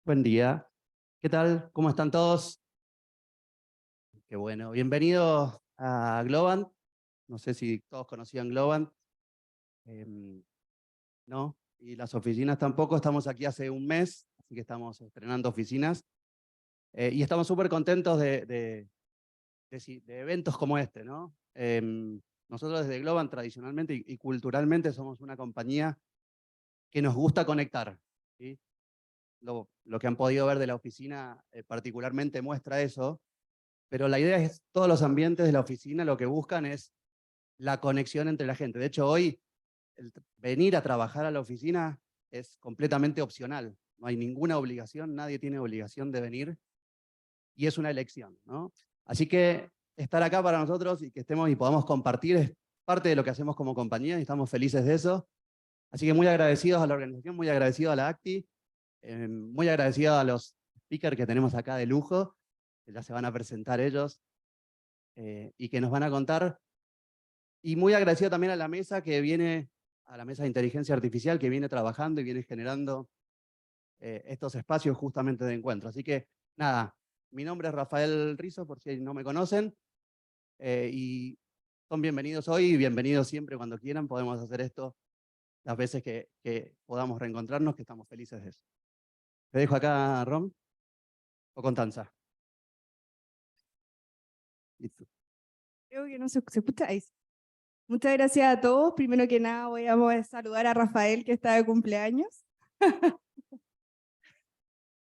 Buen día. ¿Qué tal? ¿Cómo están todos? Qué bueno. Bienvenidos a Globant. No sé si todos conocían Globant. Em, ¿No? Y las oficinas tampoco. Estamos aquí hace un mes, así que estamos estrenando oficinas. Y estamos súper contentos de eventos como este, ¿no? Nosotros desde Globant tradicionalmente y culturalmente somos una compañía que nos gusta conectar, ¿sí? Lo que han podido ver de la oficina particularmente muestra eso. Pero la idea es, todos los ambientes de la oficina lo que buscan es la conexión entre la gente. De hecho, hoy venir a trabajar a la oficina es completamente opcional. No hay ninguna obligación, nadie tiene obligación de venir y es una elección, ¿no? Así que estar acá para nosotros y que estemos y podamos compartir es parte de lo que hacemos como compañía y estamos felices de eso. Así que muy agradecidos a la organización, muy agradecidos a la ACTI, muy agradecidos a los speakers que tenemos acá de lujo, que ya se van a presentar ellos. Y que nos van a contar. Y muy agradecido también a la mesa que viene, a la mesa de inteligencia artificial que viene trabajando y viene generando estos espacios justamente de encuentro. Así que nada, mi nombre es Rafael Rizzo, por si no me conocen, y son bienvenidos hoy y bienvenidos siempre cuando quieran. Podemos hacer esto las veces que podamos reencontrarnos, que estamos felices de eso. Te dejo acá, Rom, o Constanza. Listo. Creo que no se escucha ahí. Muchas gracias a todos. Primero que nada voy a saludar a Rafael, que está de cumpleaños.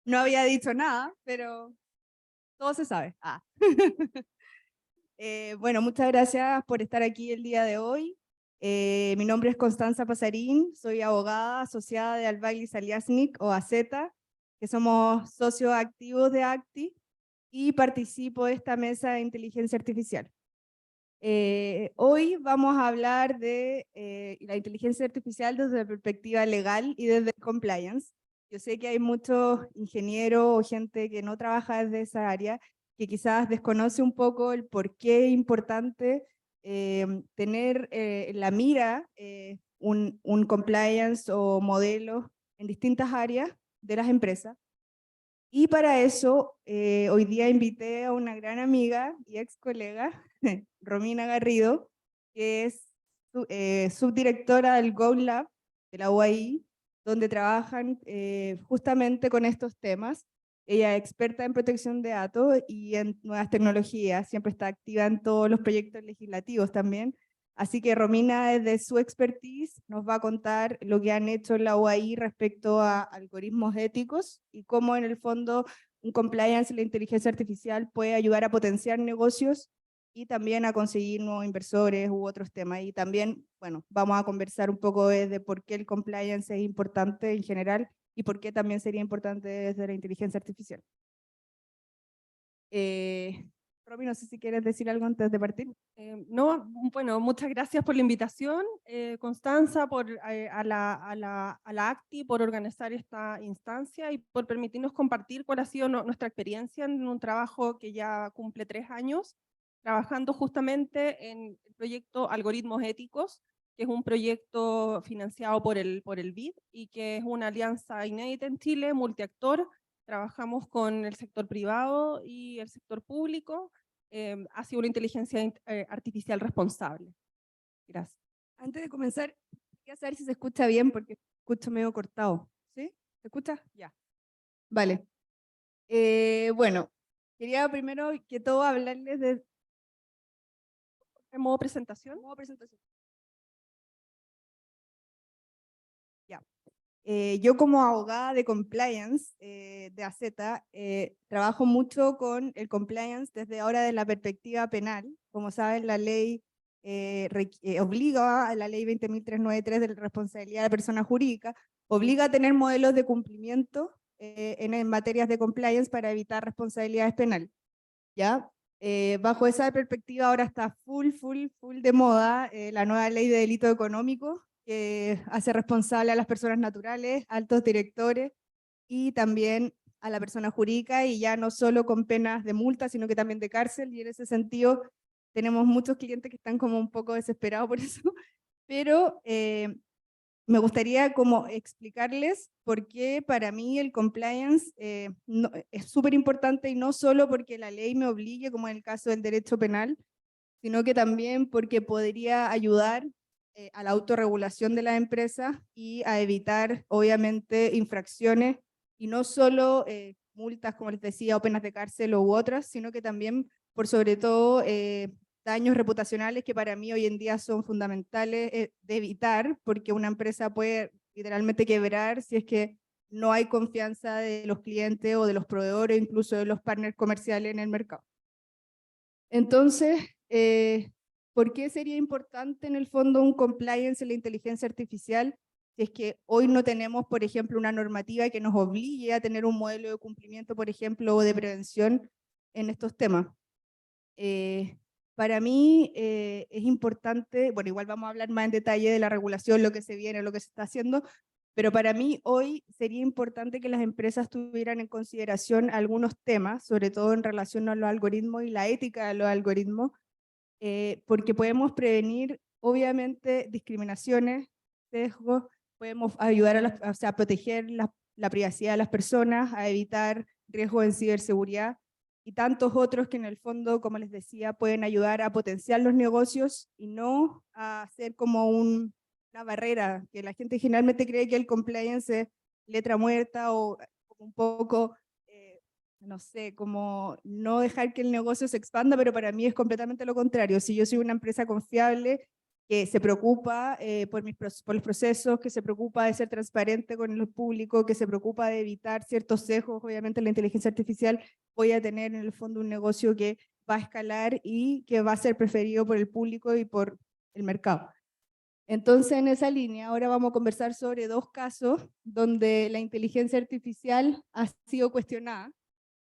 No había dicho nada, pero todo se sabe. Bueno, muchas gracias por estar aquí el día de hoy. Mi nombre es Constanza Pasarín, soy abogada asociada de Albaili Saliasnik o AZ, que somos socios activos de ACTI y participo de esta mesa de inteligencia artificial. Hoy vamos a hablar de la inteligencia artificial desde la perspectiva legal y desde compliance. Yo sé que hay muchos ingenieros o gente que no trabaja desde esa área que quizás desconoce un poco el por qué es importante tener en la mira un compliance o modelo en distintas áreas de las empresas. Y para eso, hoy día invité a una gran amiga y ex colega, Romina Garrido, que es subdirectora del Go Lab de la UAI, donde trabajan justamente con estos temas. Ella es experta en protección de datos y en nuevas tecnologías, siempre está activa en todos los proyectos legislativos también. Así que Romina, desde su expertise, nos va a contar lo que han hecho en la UAI respecto a algoritmos éticos y cómo en el fondo un compliance y la inteligencia artificial puede ayudar a potenciar negocios y también a conseguir nuevos inversores u otros temas. Y también, bueno, vamos a conversar un poco de por qué el compliance es importante en general y por qué también sería importante desde la inteligencia artificial. Romy, no sé si quieres decir algo antes de partir. No, bueno, muchas gracias por la invitación, Constanza, a la ACTI, por organizar esta instancia y por permitirnos compartir cuál ha sido nuestra experiencia en un trabajo que ya cumple 3 años, trabajando justamente en el proyecto Algoritmos Éticos, que es un proyecto financiado por el BID y que es una alianza inédita en Chile, multiactor. Trabajamos con el sector privado y el sector público. Ha sido una inteligencia artificial responsable. Gracias. Antes de comenzar, quería saber si se escucha bien, porque escucho medio cortado. ¿Sí? ¿Se escucha? Ya. Vale. Bueno, quería primero que todo hablarles de... ¿En modo presentación? Modo presentación. Ya. Yo como abogada de compliance de AZ, trabajo mucho con el compliance desde ahora de la perspectiva penal. Como saben, la ley obliga a la ley 20.393 de la responsabilidad de la persona jurídica, obliga a tener modelos de cumplimiento en materias de compliance para evitar responsabilidades penales. ¿Ya? Bajo esa perspectiva ahora está full de moda la nueva ley de delito económico, que hace responsable a las personas naturales, altos directores y también a la persona jurídica, y ya no solo con penas de multa, sino que también de cárcel, y en ese sentido tenemos muchos clientes que están como un poco desesperados por eso, pero me gustaría como explicarles por qué para mí el compliance es súper importante, y no solo porque la ley me obligue, como en el caso del derecho penal, sino que también porque podría ayudar a la autorregulación de la empresa y a evitar, obviamente, infracciones, y no solo multas, como les decía, o penas de cárcel u otras, sino que también, por sobre todo, daños reputacionales que para mí hoy en día son fundamentales de evitar, porque una empresa puede literalmente quebrar si es que no hay confianza de los clientes o de los proveedores, incluso de los partners comerciales en el mercado. Entonces, ¿por qué sería importante en el fondo un compliance en la inteligencia artificial? Si es que hoy no tenemos, por ejemplo, una normativa que nos obligue a tener un modelo de cumplimiento, por ejemplo, o de prevención en estos temas. Para mí es importante, bueno, igual vamos a hablar más en detalle de la regulación, lo que se viene, lo que se está haciendo, pero para mí hoy sería importante que las empresas tuvieran en consideración algunos temas, sobre todo en relación a los algoritmos y la ética de los algoritmos, porque podemos prevenir, obviamente, discriminaciones, sesgos, podemos ayudar a proteger la privacidad de las personas, a evitar riesgos en ciberseguridad, y tantos otros que en el fondo, como les decía, pueden ayudar a potenciar los negocios y no a ser como una barrera, que la gente generalmente cree que el compliance es letra muerta o como un poco, no sé, como no dejar que el negocio se expanda, pero para mí es completamente lo contrario. Si yo soy una empresa confiable, que se preocupa por los procesos, que se preocupa de ser transparente con el público, que se preocupa de evitar ciertos sesgos, obviamente la inteligencia artificial, voy a tener en el fondo un negocio que va a escalar y que va a ser preferido por el público y por el mercado. Entonces, en esa línea, ahora vamos a conversar sobre dos casos donde la inteligencia artificial ha sido cuestionada.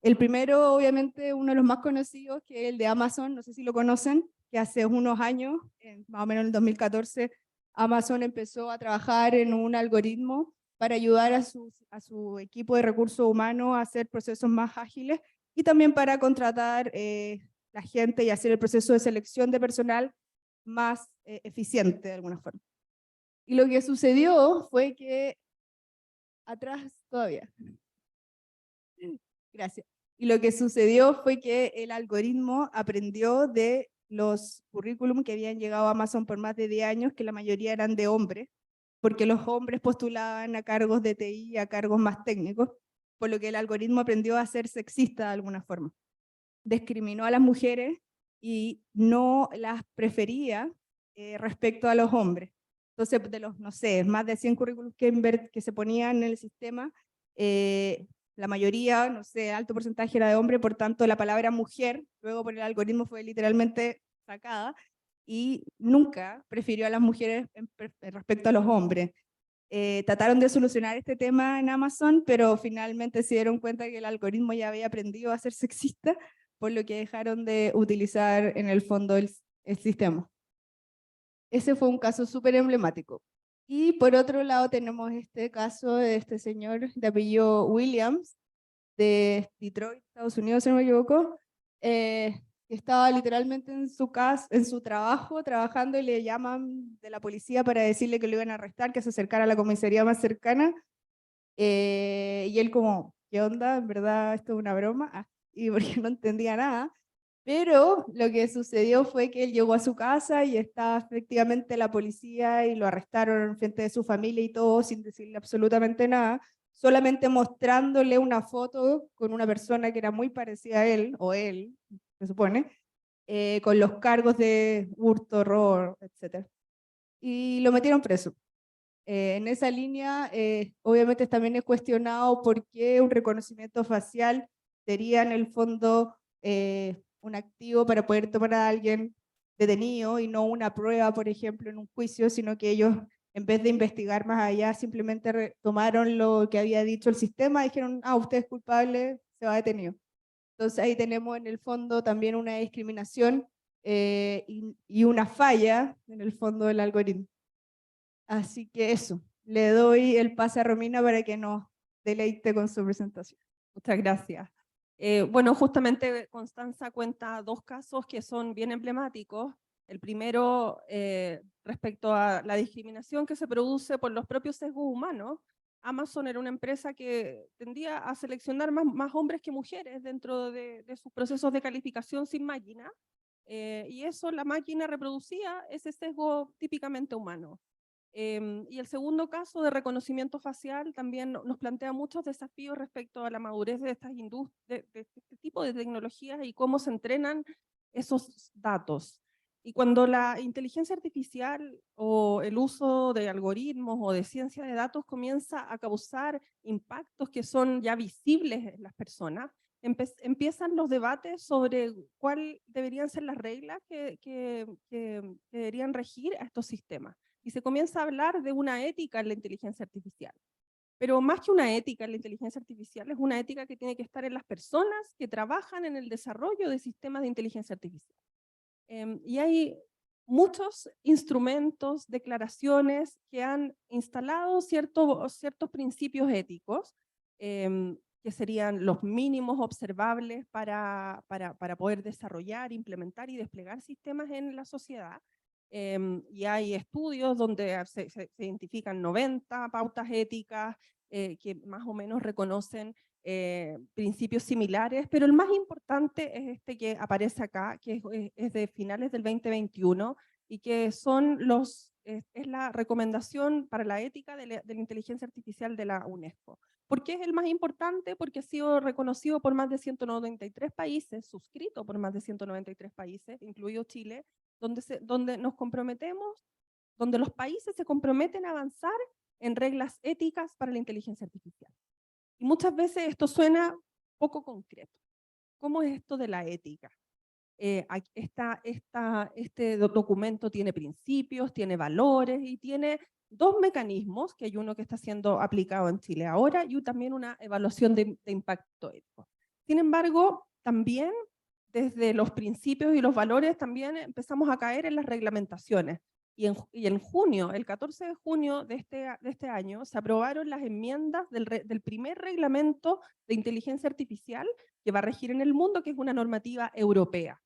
El primero, obviamente, uno de los más conocidos, que es el de Amazon, no sé si lo conocen, que hace unos años, más o menos en el 2014, Amazon empezó a trabajar en un algoritmo para ayudar a su equipo de recursos humanos a hacer procesos más ágiles y también para contratar la gente y hacer el proceso de selección de personal más eficiente de alguna forma. Y lo que sucedió fue que, atrás todavía, gracias. Y lo que sucedió fue que el algoritmo aprendió de los currículum que habían llegado a Amazon por más de 10 años, que la mayoría eran de hombres, porque los hombres postulaban a cargos de TI, a cargos más técnicos, por lo que el algoritmo aprendió a ser sexista de alguna forma. Discriminó a las mujeres y no las prefería respecto a los hombres. Entonces, de los, no sé, más de 100 currículums que se ponían en el sistema, la mayoría, no sé, alto porcentaje era de hombre, por tanto la palabra mujer, luego por el algoritmo fue literalmente sacada, y nunca prefirió a las mujeres respecto a los hombres. Trataron de solucionar este tema en Amazon, pero finalmente se dieron cuenta que el algoritmo ya había aprendido a ser sexista, por lo que dejaron de utilizar en el fondo el sistema. Ese fue un caso súper emblemático. Y por otro lado tenemos este caso de este señor de apellido Williams, de Detroit, Estados Unidos, si no me equivoco, que estaba literalmente en su casa, en su trabajo, trabajando, y le llaman de la policía para decirle que lo iban a arrestar, que se acercara a la comisaría más cercana, y él como, ¿qué onda? En verdad esto es una broma, y porque no entendía nada. Pero lo que sucedió fue que él llegó a su casa y estaba efectivamente la policía y lo arrestaron frente de su familia y todo sin decirle absolutamente nada, solamente mostrándole una foto con una persona que era muy parecida a él, o él, se supone, con los cargos de hurto, robo, etc. Y lo metieron preso. En esa línea, obviamente también es cuestionado por qué un reconocimiento facial sería en el fondo un activo para poder tomar a alguien detenido y no una prueba, por ejemplo, en un juicio, sino que ellos, en vez de investigar más allá, simplemente tomaron lo que había dicho el sistema y dijeron, usted es culpable, se va detenido. Entonces ahí tenemos en el fondo también una discriminación y una falla en el fondo del algoritmo. Así que eso, le doy el pase a Romina para que nos deleite con su presentación. Muchas gracias. Bueno, justamente Constanza cuenta dos casos que son bien emblemáticos. El primero, respecto a la discriminación que se produce por los propios sesgos humanos. Amazon era una empresa que tendía a seleccionar más hombres que mujeres dentro de sus procesos de calificación sin máquina, y eso la máquina reproducía ese sesgo típicamente humano. Y el segundo caso de reconocimiento facial también nos plantea muchos desafíos respecto a la madurez de estas de este tipo de tecnologías y cómo se entrenan esos datos. Y cuando la inteligencia artificial o el uso de algoritmos o de ciencia de datos comienza a causar impactos que son ya visibles en las personas, empiezan los debates sobre cuáles deberían ser las reglas que deberían regir a estos sistemas. Y se comienza a hablar de una ética en la inteligencia artificial. Pero más que una ética en la inteligencia artificial, es una ética que tiene que estar en las personas que trabajan en el desarrollo de sistemas de inteligencia artificial. Y hay muchos instrumentos, declaraciones que han instalado ciertos principios éticos, que serían los mínimos observables para poder desarrollar, implementar y desplegar sistemas en la sociedad. Y hay estudios donde se identifican 90 pautas éticas que más o menos reconocen principios similares, pero el más importante es este que aparece acá, que es de finales del 2021 y que son es la recomendación para la ética de la inteligencia artificial de la UNESCO. ¿Por qué es el más importante? Porque ha sido reconocido por más de 193 países, suscrito por más de 193 países, incluido Chile, donde nos comprometemos, donde los países se comprometen a avanzar en reglas éticas para la inteligencia artificial. Y muchas veces esto suena poco concreto. ¿Cómo es esto de la ética? Este documento tiene principios, tiene valores y tiene dos mecanismos, que hay uno que está siendo aplicado en Chile ahora y también una evaluación de impacto ético. Sin embargo, también desde los principios y los valores también empezamos a caer en las reglamentaciones. Y en junio, el 14 de junio de este año, se aprobaron las enmiendas del primer reglamento de inteligencia artificial que va a regir en el mundo, que es una normativa europea.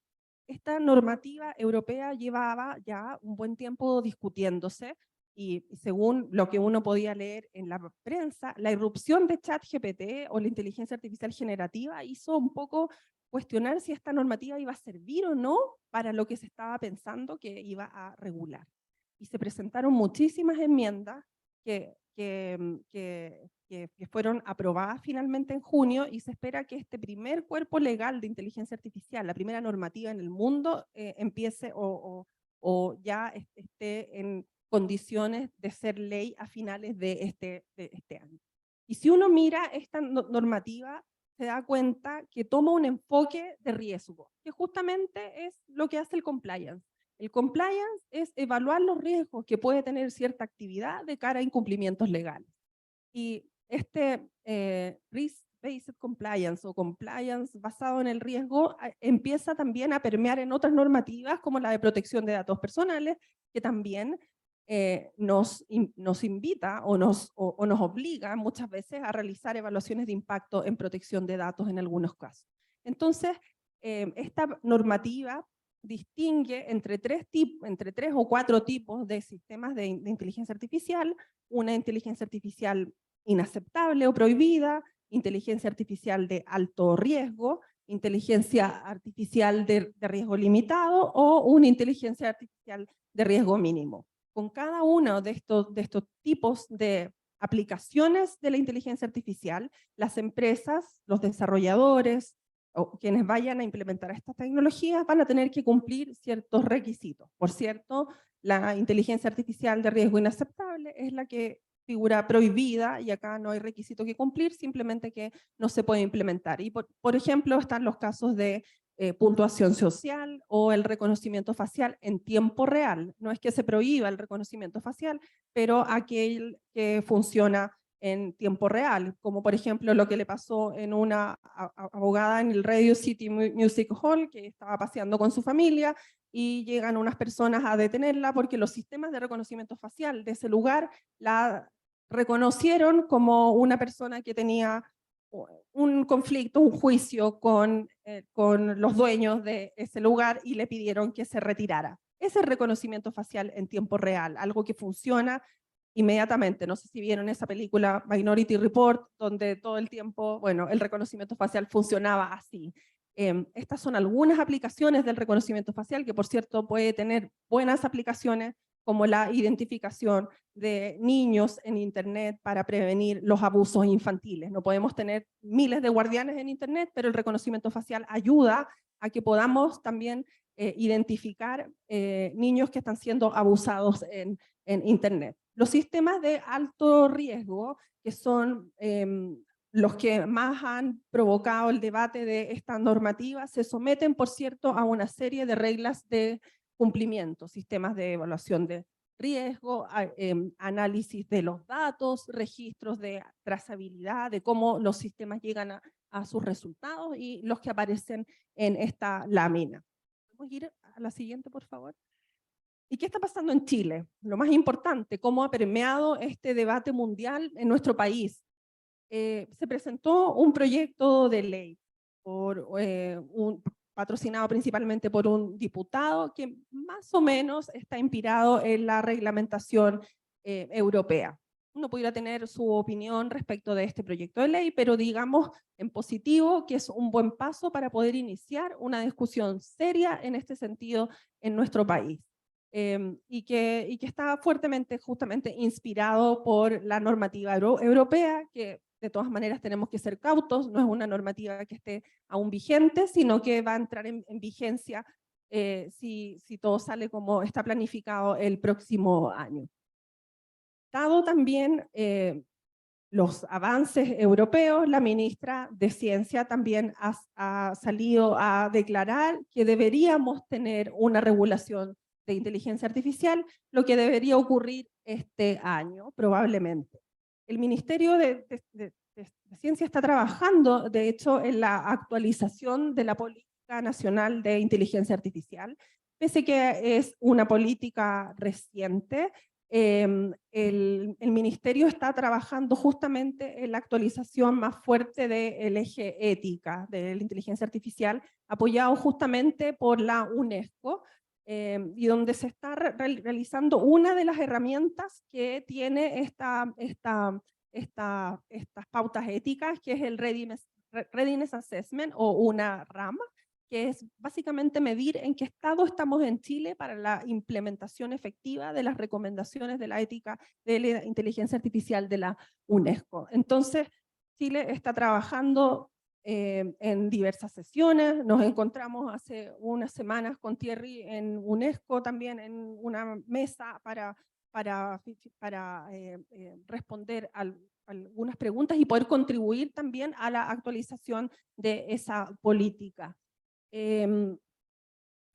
Esta normativa europea llevaba ya un buen tiempo discutiéndose y según lo que uno podía leer en la prensa, la irrupción de ChatGPT o la inteligencia artificial generativa hizo un poco cuestionar si esta normativa iba a servir o no para lo que se estaba pensando que iba a regular. Y se presentaron muchísimas enmiendas que fueron aprobadas finalmente en junio y se espera que este primer cuerpo legal de inteligencia artificial, la primera normativa en el mundo, empiece o ya esté en condiciones de ser ley a finales de este año. Y si uno mira esta normativa, se da cuenta que toma un enfoque de riesgo, que justamente es lo que hace el compliance. El compliance es evaluar los riesgos que puede tener cierta actividad de cara a incumplimientos legales. Y este risk-based compliance o compliance basado en el riesgo empieza también a permear en otras normativas como la de protección de datos personales, que también nos invita o nos obliga muchas veces a realizar evaluaciones de impacto en protección de datos en algunos casos. Entonces, esta normativa distingue entre tres o cuatro tipos de sistemas de inteligencia artificial: una inteligencia artificial inaceptable o prohibida, inteligencia artificial de alto riesgo, inteligencia artificial de riesgo limitado o una inteligencia artificial de riesgo mínimo. Con cada uno de estos tipos de aplicaciones de la inteligencia artificial, las empresas, los desarrolladores o quienes vayan a implementar estas tecnologías van a tener que cumplir ciertos requisitos. Por cierto, la inteligencia artificial de riesgo inaceptable es la que figura prohibida y acá no hay requisito que cumplir, simplemente que no se puede implementar. Y por ejemplo, están los casos de puntuación social o el reconocimiento facial en tiempo real. No es que se prohíba el reconocimiento facial, pero aquel que funciona en tiempo real, como por ejemplo lo que le pasó en una abogada en el Radio City Music Hall, que estaba paseando con su familia y llegan unas personas a detenerla porque los sistemas de reconocimiento facial de ese lugar la reconocieron como una persona que tenía un conflicto, un juicio con los dueños de ese lugar y le pidieron que se retirara. es el reconocimiento facial en tiempo real, algo que funciona inmediatamente. No sé si vieron esa película Minority Report, donde todo el tiempo, bueno, el reconocimiento facial funcionaba así. Estas son algunas aplicaciones del reconocimiento facial, que por cierto puede tener buenas aplicaciones, como la identificación de niños en Internet para prevenir los abusos infantiles. No podemos tener miles de guardianes en Internet, pero el reconocimiento facial ayuda a que podamos también identificar niños que están siendo abusados en Internet. Los sistemas de alto riesgo, que son los que más han provocado el debate de esta normativa, se someten, por cierto, a una serie de reglas de cumplimiento, sistemas de evaluación de riesgo, análisis de los datos, registros de trazabilidad, de cómo los sistemas llegan a sus resultados y los que aparecen en esta lámina. ¿Podemos ir a la siguiente, por favor? ¿Y qué está pasando en Chile? Lo más importante, cómo ha permeado este debate mundial en nuestro país. Se presentó un proyecto de ley patrocinado principalmente por un diputado que más o menos está inspirado en la reglamentación europea. Uno pudiera tener su opinión respecto de este proyecto de ley, pero digamos en positivo que es un buen paso para poder iniciar una discusión seria en este sentido en nuestro país. Y que está fuertemente justamente inspirado por la normativa europea, que de todas maneras tenemos que ser cautos, no es una normativa que esté aún vigente, sino que va a entrar en vigencia si todo sale como está planificado el próximo año. Dado también los avances europeos, la ministra de Ciencia también ha salido a declarar que deberíamos tener una regulación de inteligencia artificial, lo que debería ocurrir este año, probablemente. El Ministerio de Ciencia está trabajando, de hecho, en la actualización de la Política Nacional de Inteligencia Artificial, pese que es una política reciente. El Ministerio está trabajando justamente en la actualización más fuerte del eje ética de la inteligencia artificial, apoyado justamente por la UNESCO, y donde se está realizando una de las herramientas que tiene estas pautas éticas, que es el Readiness Assessment o una RAM, que es básicamente medir en qué estado estamos en Chile para la implementación efectiva de las recomendaciones de la ética de la inteligencia artificial de la UNESCO. Entonces, Chile está trabajando en diversas sesiones. Nos encontramos hace unas semanas con Thierry en UNESCO también en una mesa para responder algunas preguntas y poder contribuir también a la actualización de esa política.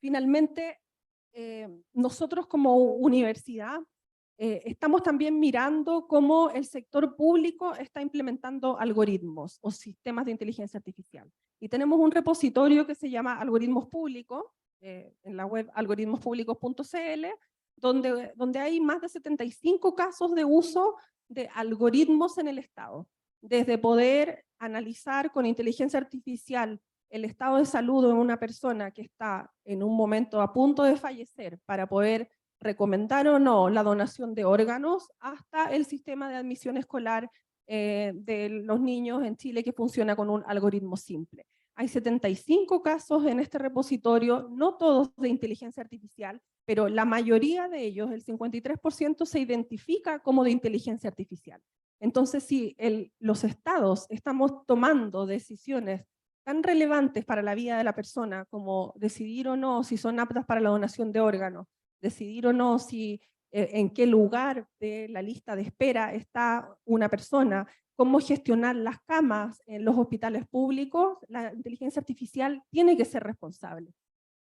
Finalmente, nosotros como universidad estamos también mirando cómo el sector público está implementando algoritmos o sistemas de inteligencia artificial. Y tenemos un repositorio que se llama Algoritmos Públicos, en la web algoritmospúblicos.cl, donde hay más de 75 casos de uso de algoritmos en el Estado, desde poder analizar con inteligencia artificial el estado de salud de una persona que está en un momento a punto de fallecer para poder recomendar o no la donación de órganos, hasta el sistema de admisión escolar de los niños en Chile que funciona con un algoritmo simple. Hay 75 casos en este repositorio, no todos de inteligencia artificial, pero la mayoría de ellos, el 53%, se identifica como de inteligencia artificial. Entonces, si los estados estamos tomando decisiones tan relevantes para la vida de la persona como decidir o no si son aptas para la donación de órganos, decidir o no si en qué lugar de la lista de espera está una persona, cómo gestionar las camas en los hospitales públicos, la inteligencia artificial tiene que ser responsable.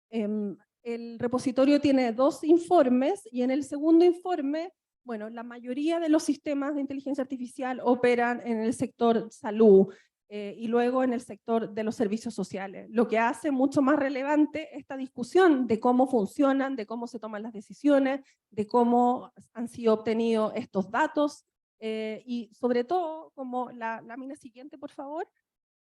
El repositorio tiene 2 informes y en el segundo informe, bueno, la mayoría de los sistemas de inteligencia artificial operan en el sector salud, y luego en el sector de los servicios sociales, lo que hace mucho más relevante esta discusión de cómo funcionan, de cómo se toman las decisiones, de cómo han sido obtenidos estos datos, y sobre todo, como la lámina siguiente, por favor,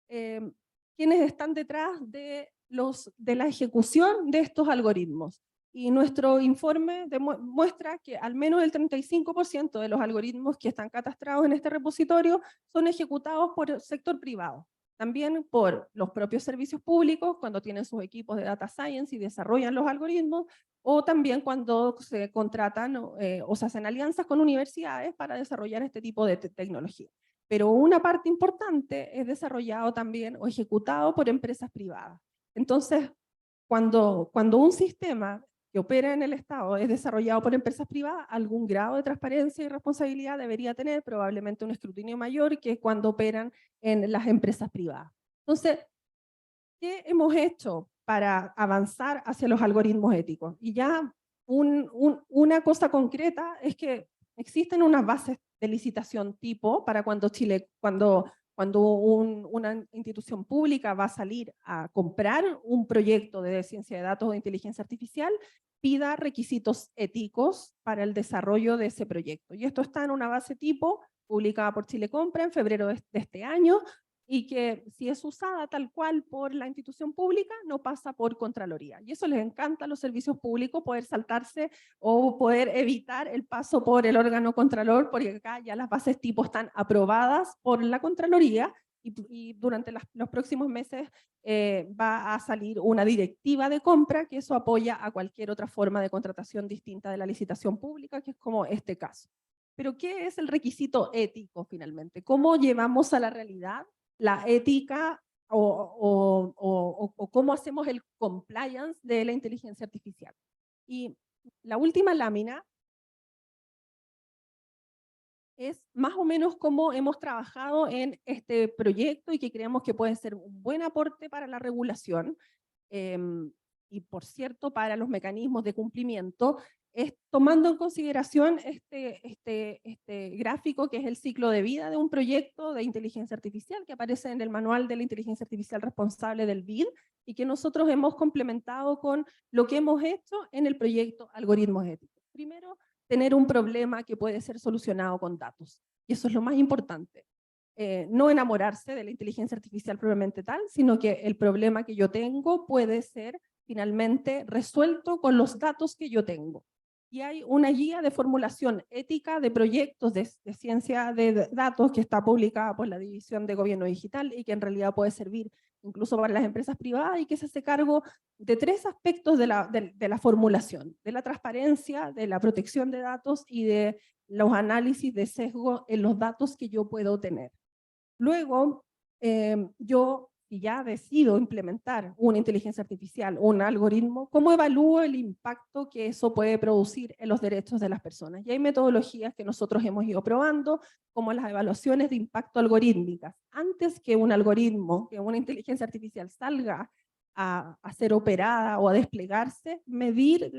quienes están detrás de la ejecución de estos algoritmos. Y nuestro informe muestra que al menos el 35% de los algoritmos que están catastrados en este repositorio son ejecutados por el sector privado. También por los propios servicios públicos, cuando tienen sus equipos de data science y desarrollan los algoritmos, o también cuando se contratan o se hacen alianzas con universidades para desarrollar este tipo de tecnología. Pero una parte importante es desarrollado también o ejecutado por empresas privadas. Entonces, cuando un sistema que opera en el Estado es desarrollado por empresas privadas, algún grado de transparencia y responsabilidad debería tener, probablemente un escrutinio mayor que cuando operan en las empresas privadas. Entonces, ¿qué hemos hecho para avanzar hacia los algoritmos éticos? Y ya una cosa concreta es que existen unas bases de licitación tipo para cuando una institución pública va a salir a comprar un proyecto de ciencia de datos o de inteligencia artificial, pida requisitos éticos para el desarrollo de ese proyecto. Y esto está en una base tipo publicada por Chile Compra en febrero de este año, y que si es usada tal cual por la institución pública, no pasa por Contraloría. Y eso les encanta a los servicios públicos, poder saltarse o poder evitar el paso por el órgano Contralor, porque acá ya las bases tipo están aprobadas por la Contraloría, y durante los próximos meses va a salir una directiva de compra que eso apoya a cualquier otra forma de contratación distinta de la licitación pública, que es como este caso. Pero ¿qué es el requisito ético finalmente? ¿Cómo llevamos a la realidad la ética o cómo hacemos el compliance de la inteligencia artificial? Y la última lámina es más o menos cómo hemos trabajado en este proyecto y que creemos que puede ser un buen aporte para la regulación y, por cierto, para los mecanismos de cumplimiento, es tomando en consideración este gráfico que es el ciclo de vida de un proyecto de inteligencia artificial que aparece en el manual de la inteligencia artificial responsable del BID y que nosotros hemos complementado con lo que hemos hecho en el proyecto Algoritmos Éticos. Primero, tener un problema que puede ser solucionado con datos. Y eso es lo más importante. No enamorarse de la inteligencia artificial propiamente tal, sino que el problema que yo tengo puede ser finalmente resuelto con los datos que yo tengo. Y hay una guía de formulación ética de proyectos de ciencia de datos que está publicada por la División de Gobierno Digital y que en realidad puede servir incluso para las empresas privadas y que se hace cargo de 3 aspectos de la formulación, de la transparencia, de la protección de datos y de los análisis de sesgo en los datos que yo puedo tener. Luego, yo, si ya decido implementar una inteligencia artificial, un algoritmo, ¿cómo evalúo el impacto que eso puede producir en los derechos de las personas? Y hay metodologías que nosotros hemos ido probando, como las evaluaciones de impacto algorítmicas. Antes que un algoritmo, que una inteligencia artificial salga a ser operada o a desplegarse, medir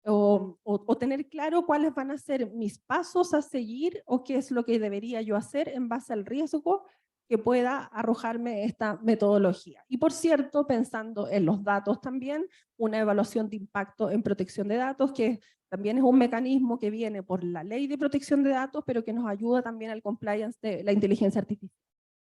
o tener claro cuáles van a ser mis pasos a seguir o qué es lo que debería yo hacer en base al riesgo que pueda arrojarme esta metodología. Y por cierto, pensando en los datos también, una evaluación de impacto en protección de datos, que también es un mecanismo que viene por la ley de protección de datos, pero que nos ayuda también al compliance de la inteligencia artificial.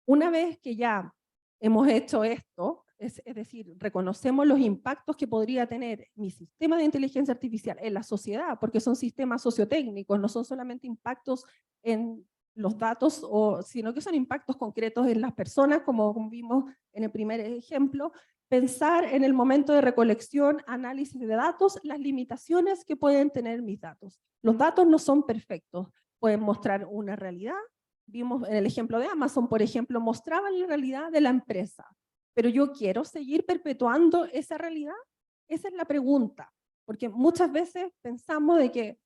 Una vez que ya hemos hecho esto, es decir, reconocemos los impactos que podría tener mi sistema de inteligencia artificial en la sociedad, porque son sistemas sociotécnicos, no son solamente impactos en los datos, sino que son impactos concretos en las personas, como vimos en el primer ejemplo, pensar en el momento de recolección, análisis de datos, las limitaciones que pueden tener mis datos. Los datos no son perfectos, pueden mostrar una realidad. Vimos en el ejemplo de Amazon, por ejemplo, mostraban la realidad de la empresa, pero yo quiero seguir perpetuando esa realidad. Esa es la pregunta, porque muchas veces pensamos de que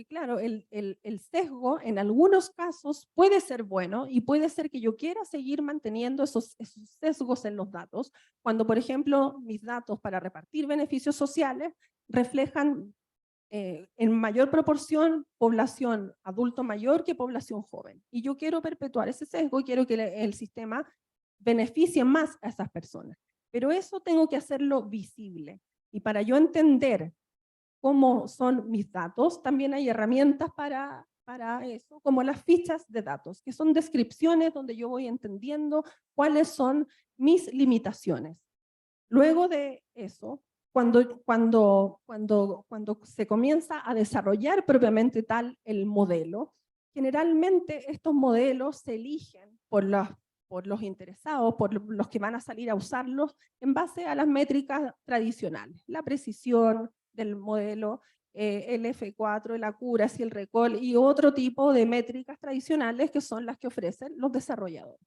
claro, el sesgo en algunos casos puede ser bueno y puede ser que yo quiera seguir manteniendo esos sesgos en los datos, cuando por ejemplo mis datos para repartir beneficios sociales reflejan en mayor proporción población adulto mayor que población joven. Y yo quiero perpetuar ese sesgo y quiero que el sistema beneficie más a esas personas. Pero eso tengo que hacerlo visible. Y para yo entender cómo son mis datos, también hay herramientas para eso, como las fichas de datos, que son descripciones donde yo voy entendiendo cuáles son mis limitaciones. Luego de eso, cuando se comienza a desarrollar propiamente tal el modelo, generalmente estos modelos se eligen por los interesados, por los que van a salir a usarlos, en base a las métricas tradicionales. La precisión del modelo, el F4, el accuracy, el recall y otro tipo de métricas tradicionales que son las que ofrecen los desarrolladores.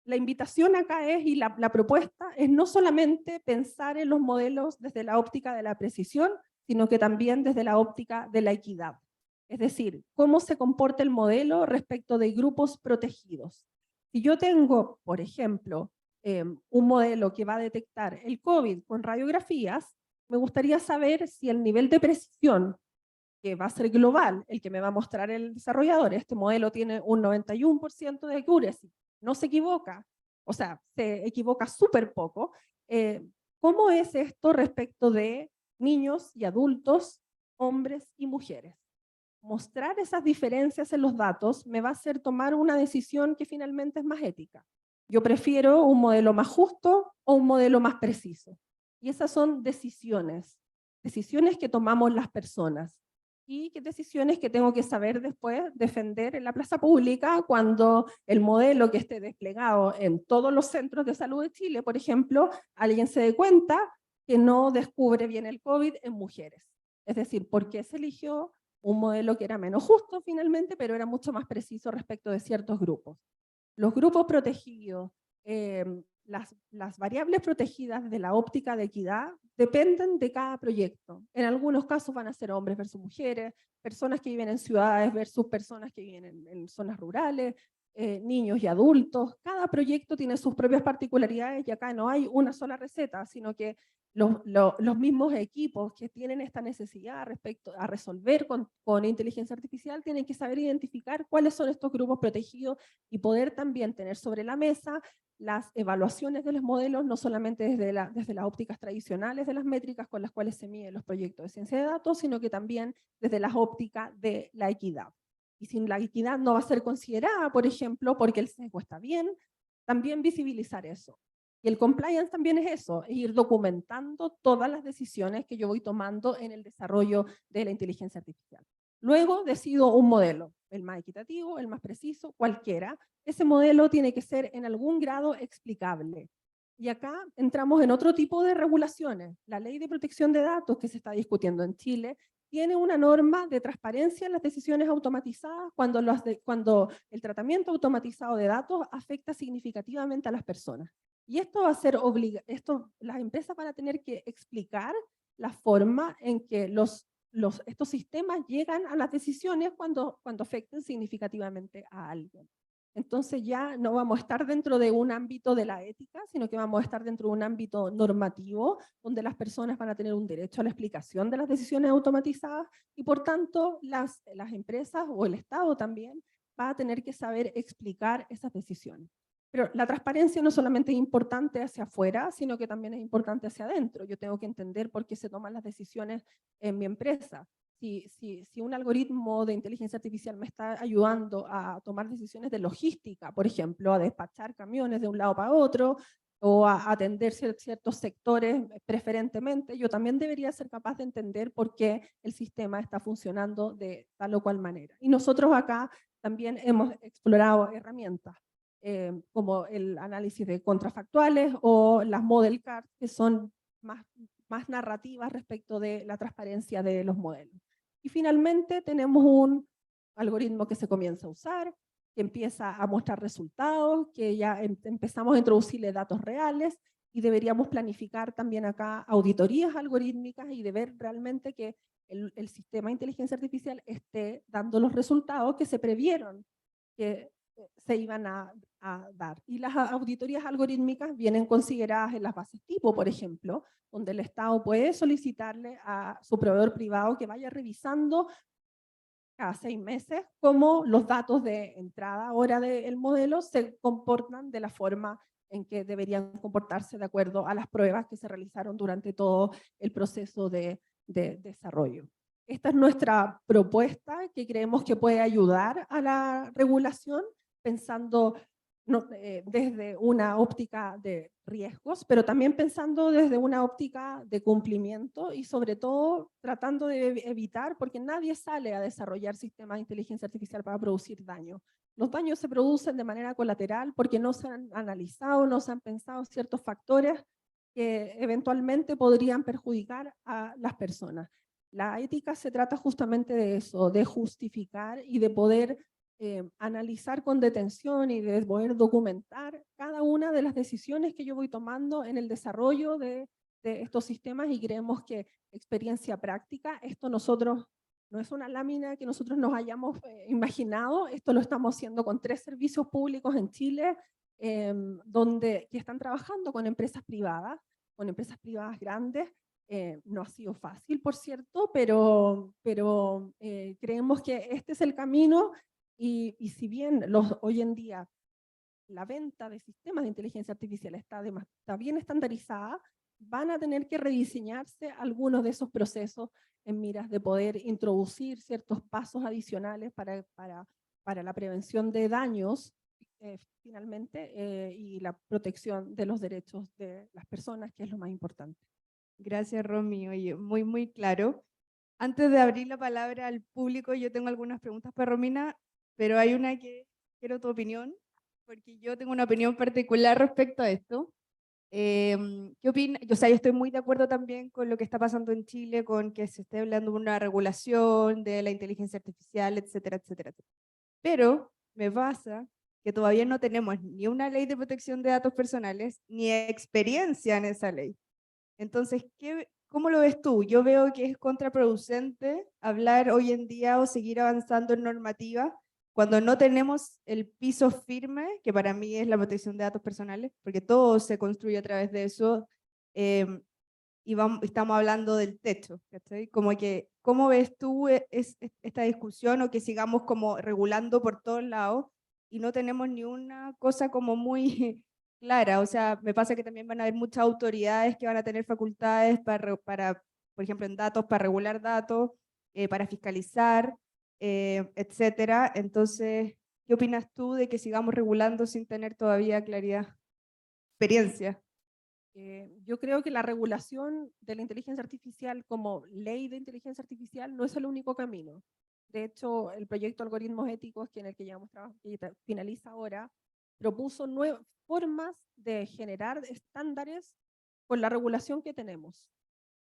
La invitación acá es, y la propuesta es no solamente pensar en los modelos desde la óptica de la precisión, sino que también desde la óptica de la equidad. Es decir, cómo se comporta el modelo respecto de grupos protegidos. Si yo tengo, por ejemplo, un modelo que va a detectar el COVID con radiografías, me gustaría saber si el nivel de precisión, que va a ser global, el que me va a mostrar el desarrollador, este modelo tiene un 91% de accuracy, no se equivoca, o sea, se equivoca súper poco. ¿Cómo es esto respecto de niños y adultos, hombres y mujeres? Mostrar esas diferencias en los datos me va a hacer tomar una decisión que finalmente es más ética. Yo prefiero un modelo más justo o un modelo más preciso. Y esas son decisiones que tomamos las personas. Y qué decisiones que tengo que saber después defender en la plaza pública cuando el modelo que esté desplegado en todos los centros de salud de Chile, por ejemplo, alguien se dé cuenta que no descubre bien el COVID en mujeres. Es decir, ¿por qué se eligió un modelo que era menos justo finalmente, pero era mucho más preciso respecto de ciertos grupos? Los grupos protegidos, las variables protegidas de la óptica de equidad dependen de cada proyecto. En algunos casos van a ser hombres versus mujeres, personas que viven en ciudades versus personas que viven en zonas rurales, niños y adultos. Cada proyecto tiene sus propias particularidades y acá no hay una sola receta, sino que los mismos equipos que tienen esta necesidad respecto a resolver con inteligencia artificial tienen que saber identificar cuáles son estos grupos protegidos y poder también tener sobre la mesa las evaluaciones de los modelos, no solamente desde las ópticas tradicionales de las métricas con las cuales se miden los proyectos de ciencia de datos, sino que también desde las ópticas de la equidad. Y si la equidad no va a ser considerada, por ejemplo, porque el sesgo está bien, también visibilizar eso. Y el compliance también es eso, es ir documentando todas las decisiones que yo voy tomando en el desarrollo de la inteligencia artificial. Luego decido un modelo, el más equitativo, el más preciso, cualquiera. Ese modelo tiene que ser en algún grado explicable. Y acá entramos en otro tipo de regulaciones. La ley de protección de datos que se está discutiendo en Chile tiene una norma de transparencia en las decisiones automatizadas cuando el tratamiento automatizado de datos afecta significativamente a las personas. Y esto va a ser las empresas van a tener que explicar la forma en que estos sistemas llegan a las decisiones cuando afecten significativamente a alguien. Entonces ya no vamos a estar dentro de un ámbito de la ética, sino que vamos a estar dentro de un ámbito normativo, donde las personas van a tener un derecho a la explicación de las decisiones automatizadas y por tanto las empresas o el Estado también va a tener que saber explicar esas decisiones. Pero la transparencia no solamente es importante hacia afuera, sino que también es importante hacia adentro. Yo tengo que entender por qué se toman las decisiones en mi empresa. Si un algoritmo de inteligencia artificial me está ayudando a tomar decisiones de logística, por ejemplo, a despachar camiones de un lado para otro, o a atender ciertos sectores preferentemente, yo también debería ser capaz de entender por qué el sistema está funcionando de tal o cual manera. Y nosotros acá también hemos explorado herramientas como el análisis de contrafactuales o las model cards, que son más narrativas respecto de la transparencia de los modelos. Y finalmente tenemos un algoritmo que se comienza a usar, que empieza a mostrar resultados, que ya empezamos a introducirle datos reales y deberíamos planificar también acá auditorías algorítmicas y de ver realmente que el sistema de inteligencia artificial esté dando los resultados que se previeron que se iban a dar. Y las auditorías algorítmicas vienen consideradas en las bases tipo, por ejemplo, donde el Estado puede solicitarle a su proveedor privado que vaya revisando cada 6 meses cómo los datos de entrada ahora del modelo se comportan de la forma en que deberían comportarse de acuerdo a las pruebas que se realizaron durante todo el proceso de desarrollo. Esta es nuestra propuesta que creemos que puede ayudar a la regulación, pensando desde una óptica de riesgos, pero también pensando desde una óptica de cumplimiento y sobre todo tratando de evitar, porque nadie sale a desarrollar sistemas de inteligencia artificial para producir daño. Los daños se producen de manera colateral porque no se han analizado, no se han pensado ciertos factores que eventualmente podrían perjudicar a las personas. La ética se trata justamente de eso, de justificar y de poder analizar con detención y de poder documentar cada una de las decisiones que yo voy tomando en el desarrollo de estos sistemas, y creemos que experiencia práctica, esto nosotros no es una lámina que nosotros nos hayamos imaginado, esto lo estamos haciendo con 3 servicios públicos en Chile, que están trabajando con empresas privadas grandes. No ha sido fácil, por cierto, pero creemos que este es el camino. Y si bien hoy en día la venta de sistemas de inteligencia artificial está bien estandarizada, van a tener que rediseñarse algunos de esos procesos en miras de poder introducir ciertos pasos adicionales para la prevención de daños, finalmente, y la protección de los derechos de las personas, que es lo más importante. Gracias, Romy. Oye, muy, muy claro. Antes de abrir la palabra al público, yo tengo algunas preguntas para Romina, pero hay una que quiero tu opinión, porque yo tengo una opinión particular respecto a esto. ¿Qué opinas? O sea, yo estoy muy de acuerdo también con lo que está pasando en Chile, con que se esté hablando de una regulación de la inteligencia artificial, etcétera, etcétera, etcétera. Pero me pasa que todavía no tenemos ni una ley de protección de datos personales, ni experiencia en esa ley. Entonces, ¿cómo lo ves tú? Yo veo que es contraproducente hablar hoy en día o seguir avanzando en normativa cuando no tenemos el piso firme, que para mí es la protección de datos personales, porque todo se construye a través de eso, y estamos hablando del techo, ¿cachai? Como que, ¿cómo ves tú esta discusión, o que sigamos como regulando por todos lados y no tenemos ni una cosa como muy clara? O sea, me pasa que también van a haber muchas autoridades que van a tener facultades por ejemplo, en datos, para regular datos, para fiscalizar, etcétera. Entonces, ¿qué opinas tú de que sigamos regulando sin tener todavía claridad, experiencia? Yo creo que la regulación de la inteligencia artificial como ley de inteligencia artificial no es el único camino. De hecho, el proyecto Algoritmos Éticos, en el que llevamos trabajo, que finaliza ahora, propuso nuevas formas de generar estándares con la regulación que tenemos.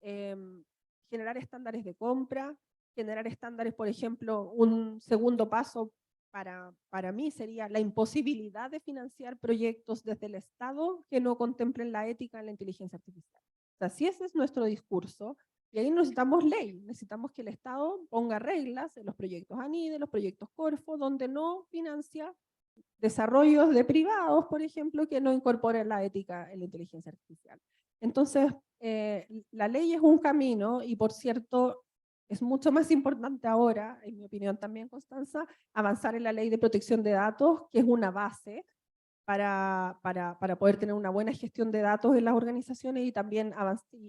Generar estándares de compra, generar estándares, por ejemplo, un segundo paso para mí sería la imposibilidad de financiar proyectos desde el Estado que no contemplen la ética en la inteligencia artificial. O sea, si ese es nuestro discurso, y ahí necesitamos ley, necesitamos que el Estado ponga reglas en los proyectos ANIDE, los proyectos Corfo, donde no financia desarrollos de privados, por ejemplo, que no incorporen la ética en la inteligencia artificial. Entonces, la ley es un camino, y por cierto, es mucho más importante ahora, en mi opinión también, Constanza, avanzar en la ley de protección de datos, que es una base para poder tener una buena gestión de datos en las organizaciones, y también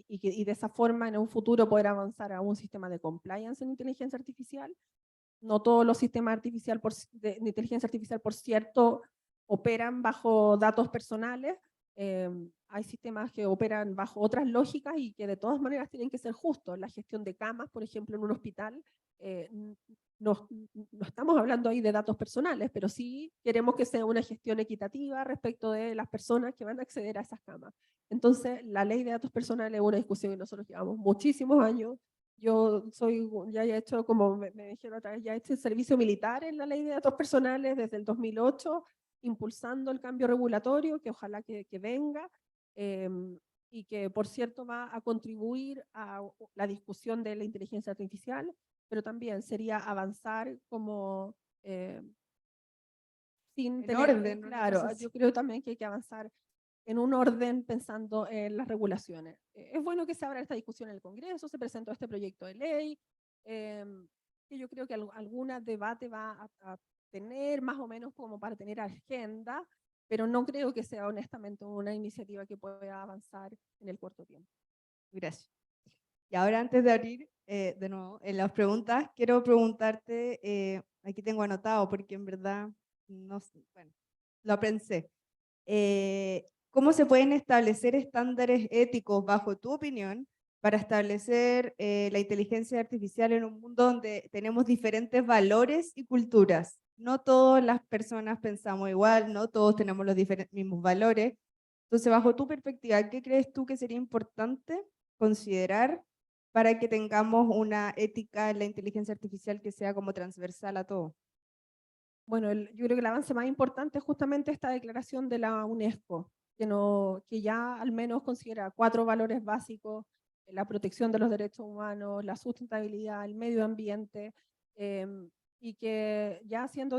y de esa forma en un futuro poder avanzar a un sistema de compliance en inteligencia artificial. No todos los sistemas de inteligencia artificial, por cierto, operan bajo datos personales. Hay sistemas que operan bajo otras lógicas y que de todas maneras tienen que ser justos. La gestión de camas, por ejemplo, en un hospital, no estamos hablando ahí de datos personales, pero sí queremos que sea una gestión equitativa respecto de las personas que van a acceder a esas camas. Entonces, la ley de datos personales es una discusión que nosotros llevamos muchísimos años. Yo ya he hecho, como me dijeron otra vez, ya he hecho el servicio militar en la ley de datos personales desde el 2008, impulsando el cambio regulatorio, que ojalá que venga, y que, por cierto, va a contribuir a la discusión de la inteligencia artificial, pero también sería avanzar como sin En tener, orden, claro, yo creo también que hay que avanzar en un orden pensando en las regulaciones. Es bueno que se abra esta discusión en el Congreso, se presentó este proyecto de ley, que yo creo que algún debate va a tener, más o menos como para tener agenda, pero no creo que sea honestamente una iniciativa que pueda avanzar en el corto tiempo. Gracias. Y ahora, antes de abrir de nuevo en las preguntas, quiero preguntarte, aquí tengo anotado porque en verdad no lo pensé. ¿Cómo se pueden establecer estándares éticos, bajo tu opinión, para establecer la inteligencia artificial en un mundo donde tenemos diferentes valores y culturas? No todas las personas pensamos igual, no todos tenemos los mismos valores. Entonces, bajo tu perspectiva, ¿qué crees tú que sería importante considerar para que tengamos una ética en la inteligencia artificial que sea como transversal a todo? Bueno, yo creo que el avance más importante es justamente esta declaración de la UNESCO, que ya al menos considera 4 valores básicos: la protección de los derechos humanos, la sustentabilidad, el medio ambiente, y que ya siendo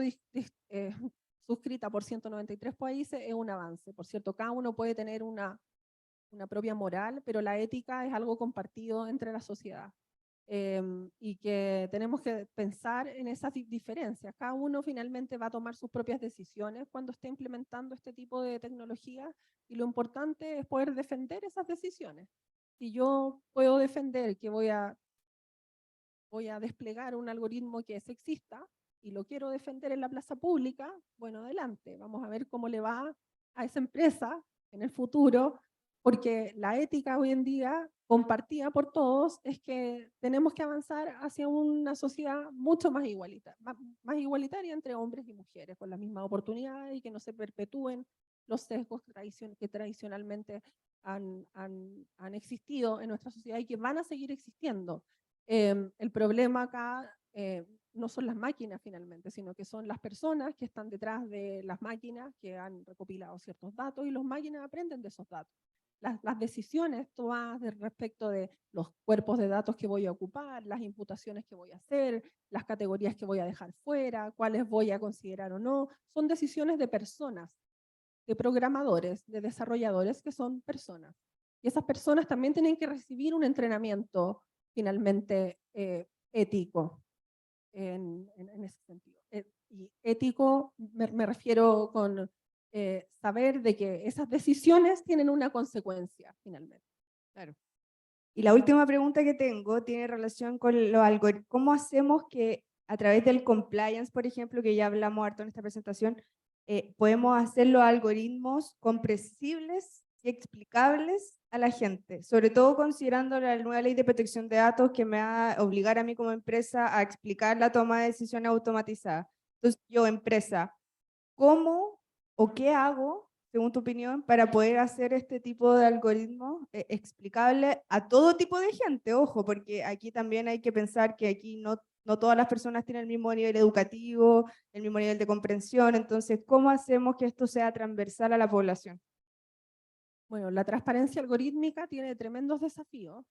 suscrita por 193 países es un avance. Por cierto, cada uno puede tener una propia moral, pero la ética es algo compartido entre la sociedad. Y que tenemos que pensar en esas diferencias. Cada uno finalmente va a tomar sus propias decisiones cuando esté implementando este tipo de tecnología, y lo importante es poder defender esas decisiones. Si yo puedo defender que voy a desplegar un algoritmo que es sexista y lo quiero defender en la plaza pública, bueno, adelante, vamos a ver cómo le va a esa empresa en el futuro, porque la ética hoy en día, compartida por todos, es que tenemos que avanzar hacia una sociedad mucho más igualitaria entre hombres y mujeres, con las mismas oportunidades, y que no se perpetúen los sesgos que tradicionalmente han existido en nuestra sociedad y que van a seguir existiendo. El problema acá no son las máquinas finalmente, sino que son las personas que están detrás de las máquinas, que han recopilado ciertos datos, y las máquinas aprenden de esos datos. Las decisiones tomadas respecto de los cuerpos de datos que voy a ocupar, las imputaciones que voy a hacer, las categorías que voy a dejar fuera, cuáles voy a considerar o no, son decisiones de personas, de programadores, de desarrolladores, que son personas. Y esas personas también tienen que recibir un entrenamiento finalmente ético en ese sentido. Y ético me refiero con saber de que esas decisiones tienen una consecuencia finalmente. Claro. Y la última pregunta que tengo tiene relación con los algoritmos. ¿Cómo hacemos que a través del compliance, por ejemplo, que ya hablamos harto en esta presentación, podemos hacer los algoritmos comprensibles y explicables a la gente? Sobre todo considerando la nueva ley de protección de datos, que me va a obligar a mí como empresa a explicar la toma de decisiones automatizadas. Entonces, yo, empresa, ¿cómo o qué hago, según tu opinión, para poder hacer este tipo de algoritmos explicable a todo tipo de gente? Ojo, porque aquí también hay que pensar que aquí no todas las personas tienen el mismo nivel educativo, el mismo nivel de comprensión. Entonces, ¿cómo hacemos que esto sea transversal a la población? Bueno, la transparencia algorítmica tiene tremendos desafíos,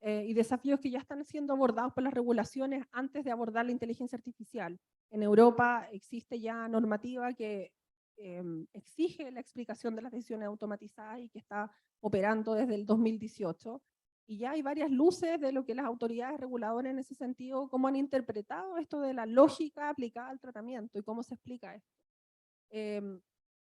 y desafíos que ya están siendo abordados por las regulaciones antes de abordar la inteligencia artificial. En Europa existe ya normativa que exige la explicación de las decisiones automatizadas y que está operando desde el 2018. Y ya hay varias luces de lo que las autoridades reguladoras en ese sentido, cómo han interpretado esto de la lógica aplicada al tratamiento y cómo se explica esto.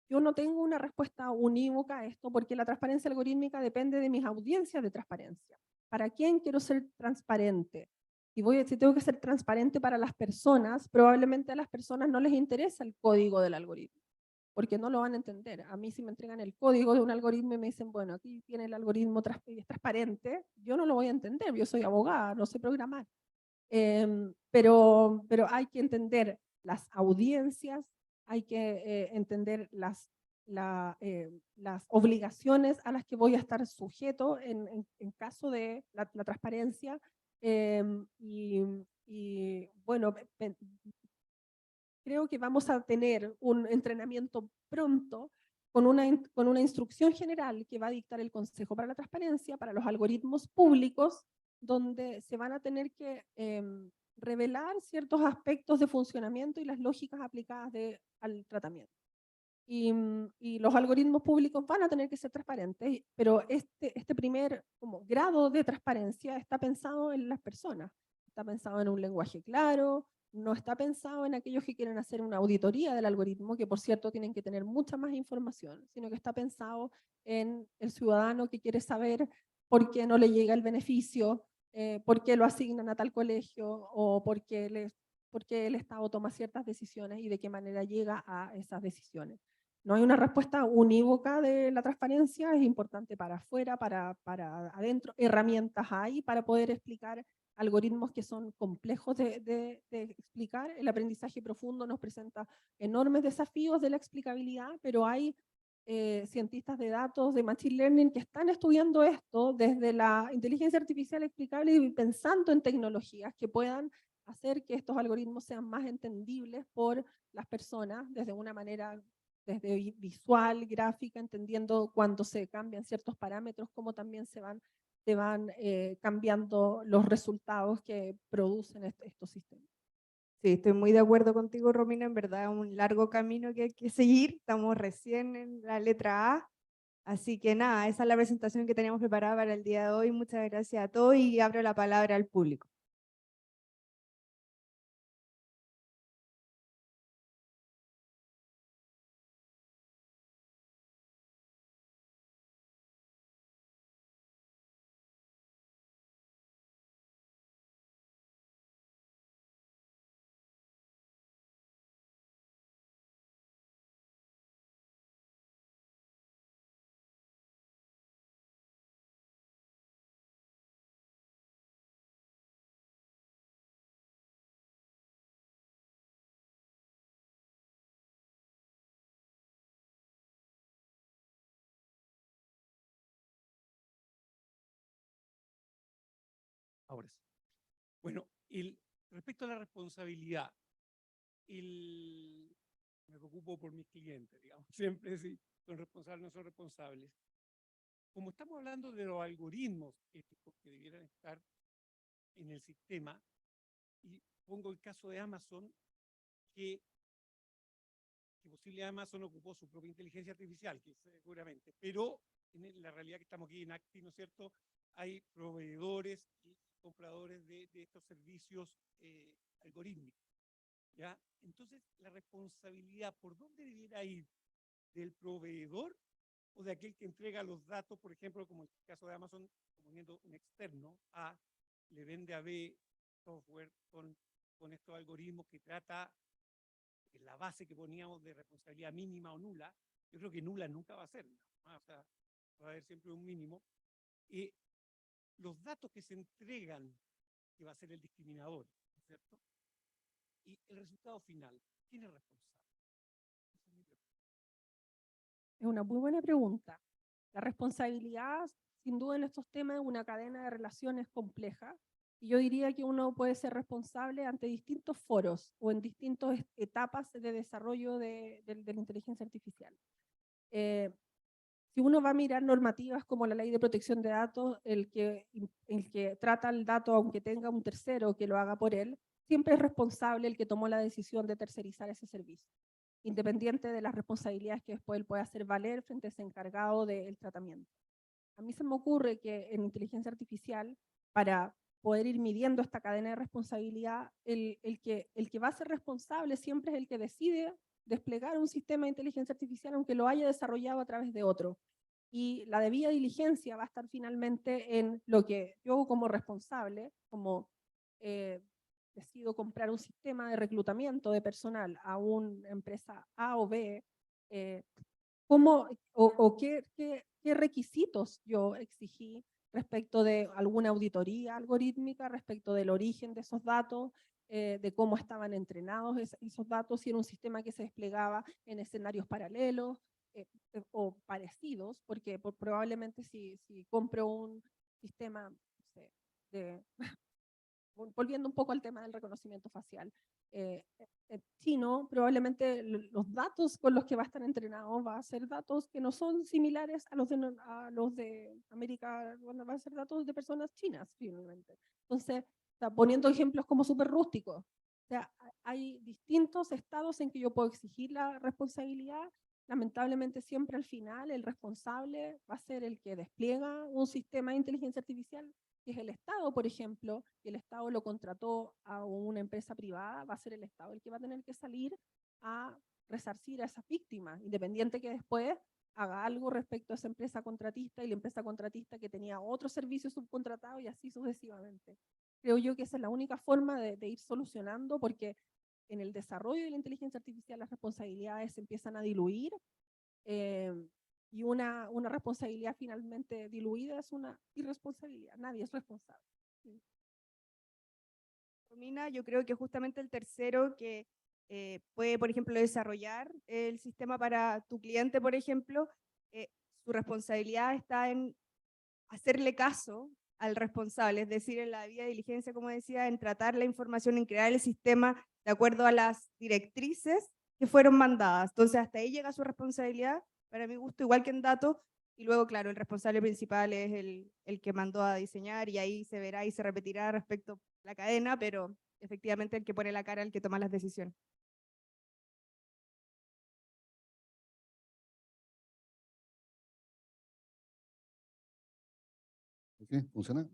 Yo no tengo una respuesta unívoca a esto, porque la transparencia algorítmica depende de mis audiencias de transparencia. ¿Para quién quiero ser transparente? Si tengo que ser transparente para las personas, probablemente a las personas no les interesa el código del algoritmo, porque no lo van a entender. A mí, si me entregan el código de un algoritmo y me dicen, bueno, aquí tiene el algoritmo transparente, yo no lo voy a entender. Yo soy abogada, no sé programar. Pero hay que entender las audiencias, hay que entender las obligaciones a las que voy a estar sujeto en caso de la transparencia. Y bueno, creo que vamos a tener un entrenamiento pronto con una instrucción general que va a dictar el Consejo para la Transparencia para los algoritmos públicos, donde se van a tener que revelar ciertos aspectos de funcionamiento y las lógicas aplicadas al tratamiento. Y los algoritmos públicos van a tener que ser transparentes, pero este primer grado de transparencia está pensado en las personas, está pensado en un lenguaje claro, no está pensado en aquellos que quieren hacer una auditoría del algoritmo, que por cierto tienen que tener mucha más información, sino que está pensado en el ciudadano que quiere saber por qué no le llega el beneficio, por qué lo asignan a tal colegio, o por qué el Estado toma ciertas decisiones y de qué manera llega a esas decisiones. no hay una respuesta unívoca de la transparencia, es importante para afuera, para adentro, herramientas hay para poder explicar algoritmos que son complejos de explicar. El aprendizaje profundo nos presenta enormes desafíos de la explicabilidad, pero hay cientistas de datos, de Machine Learning, que están estudiando esto desde la inteligencia artificial explicable y pensando en tecnologías que puedan hacer que estos algoritmos sean más entendibles por las personas desde una manera desde visual, gráfica, entendiendo cuando se cambian ciertos parámetros, cómo también se van cambiando los resultados que producen estos sistemas. Sí, estoy muy de acuerdo contigo, Romina, en verdad es un largo camino que hay que seguir, estamos recién en la letra A, así que nada, esa es la presentación que teníamos preparada para el día de hoy, muchas gracias a todos y abro la palabra al público. Ahora sí. Bueno, respecto a la responsabilidad, me preocupo por mis clientes, digamos, siempre si son responsables o no son responsables. Como estamos hablando de los algoritmos éticos que debieran estar en el sistema, y pongo el caso de Amazon, que posible Amazon ocupó su propia inteligencia artificial, que seguramente, pero en la realidad que estamos aquí en Acti, ¿no es cierto?, hay proveedores y compradores de estos servicios algorítmicos, ¿ya? Entonces, la responsabilidad, ¿por dónde debiera ir? ¿Del proveedor o de aquel que entrega los datos, por ejemplo, como en el caso de Amazon, poniendo un externo, A, le vende a B software con estos algoritmos que trata la base que poníamos de responsabilidad mínima o nula? Yo creo que nula nunca va a ser, ¿no? O sea, va a haber siempre un mínimo. Los datos que se entregan, que va a ser el discriminador, ¿no es cierto? Y el resultado final, ¿quién es responsable? Es una muy buena pregunta. La responsabilidad, sin duda en estos temas, es una cadena de relaciones compleja. Y yo diría que uno puede ser responsable ante distintos foros o en distintas etapas de desarrollo de la inteligencia artificial. Si uno va a mirar normativas como la Ley de Protección de Datos, el que trata el dato aunque tenga un tercero que lo haga por él, siempre es responsable el que tomó la decisión de tercerizar ese servicio, independiente de las responsabilidades que después él pueda hacer valer frente a ese encargado del tratamiento. A mí se me ocurre que en inteligencia artificial, para poder ir midiendo esta cadena de responsabilidad, el que va a ser responsable siempre es el que decide desplegar un sistema de inteligencia artificial, aunque lo haya desarrollado a través de otro. Y la debida diligencia va a estar finalmente en lo que yo como responsable, como decido comprar un sistema de reclutamiento de personal a una empresa A o B, ¿cómo o qué requisitos yo exigí respecto de alguna auditoría algorítmica, respecto del origen de esos datos, de cómo estaban entrenados esos datos, si era un sistema que se desplegaba en escenarios paralelos o parecidos, porque probablemente si compro un sistema, no sé, volviendo un poco al tema del reconocimiento facial, chino, probablemente los datos con los que va a estar entrenado va a ser datos que no son similares a los de América, bueno, va a ser datos de personas chinas, finalmente. Entonces, está poniendo ejemplos como súper rústicos. O sea, hay distintos estados en que yo puedo exigir la responsabilidad. Lamentablemente, siempre al final, el responsable va a ser el que despliega un sistema de inteligencia artificial, que es el Estado, por ejemplo, y el Estado lo contrató a una empresa privada, va a ser el Estado el que va a tener que salir a resarcir a esas víctimas, independiente que después haga algo respecto a esa empresa contratista y la empresa contratista que tenía otro servicio subcontratado y así sucesivamente. Creo yo que esa es la única forma de ir solucionando, porque en el desarrollo de la inteligencia artificial las responsabilidades se empiezan a diluir y una responsabilidad finalmente diluida es una irresponsabilidad, nadie es responsable. Sí. Romina, yo creo que justamente el tercero que puede, por ejemplo, desarrollar el sistema para tu cliente, por ejemplo, su responsabilidad está en hacerle caso al responsable, es decir, en la vía de diligencia, como decía, en tratar la información, en crear el sistema de acuerdo a las directrices que fueron mandadas. Entonces, hasta ahí llega su responsabilidad, para mi gusto, igual que en datos, y luego, claro, el responsable principal es el que mandó a diseñar, y ahí se verá y se repetirá respecto a la cadena, pero efectivamente el que pone la cara, el que toma las decisiones. ¿Sí? ¿Funciona?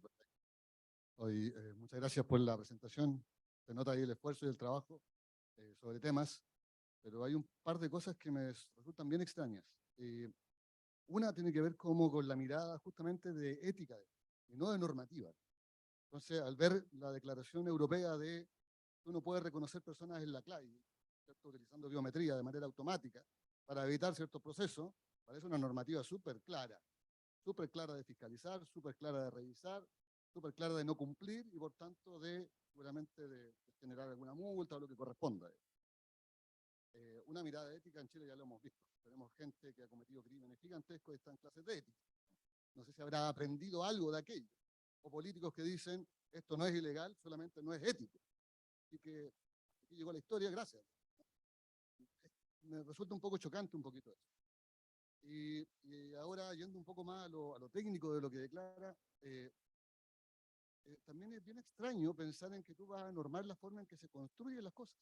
Hoy, muchas gracias por la presentación. Se nota ahí el esfuerzo y el trabajo sobre temas, pero hay un par de cosas que me resultan bien extrañas. Una tiene que ver como con la mirada justamente de ética y no de normativa. Entonces, al ver la Declaración Europea de que uno puede reconocer personas en la calle, ¿cierto? Utilizando biometría de manera automática para evitar ciertos procesos, parece una normativa súper clara de fiscalizar, súper clara de revisar, súper clara de no cumplir y por tanto seguramente de generar alguna multa o lo que corresponda. Una mirada ética en Chile ya lo hemos visto. Tenemos gente que ha cometido crímenes gigantescos y está en clases de ética. No sé si habrá aprendido algo de aquello. O políticos que dicen, esto no es ilegal, solamente no es ético. Así que aquí llegó la historia, gracias. Me resulta un poco chocante un poquito eso. Y ahora, yendo un poco más a lo técnico de lo que declara, también es bien extraño pensar en que tú vas a normar la forma en que se construyen las cosas.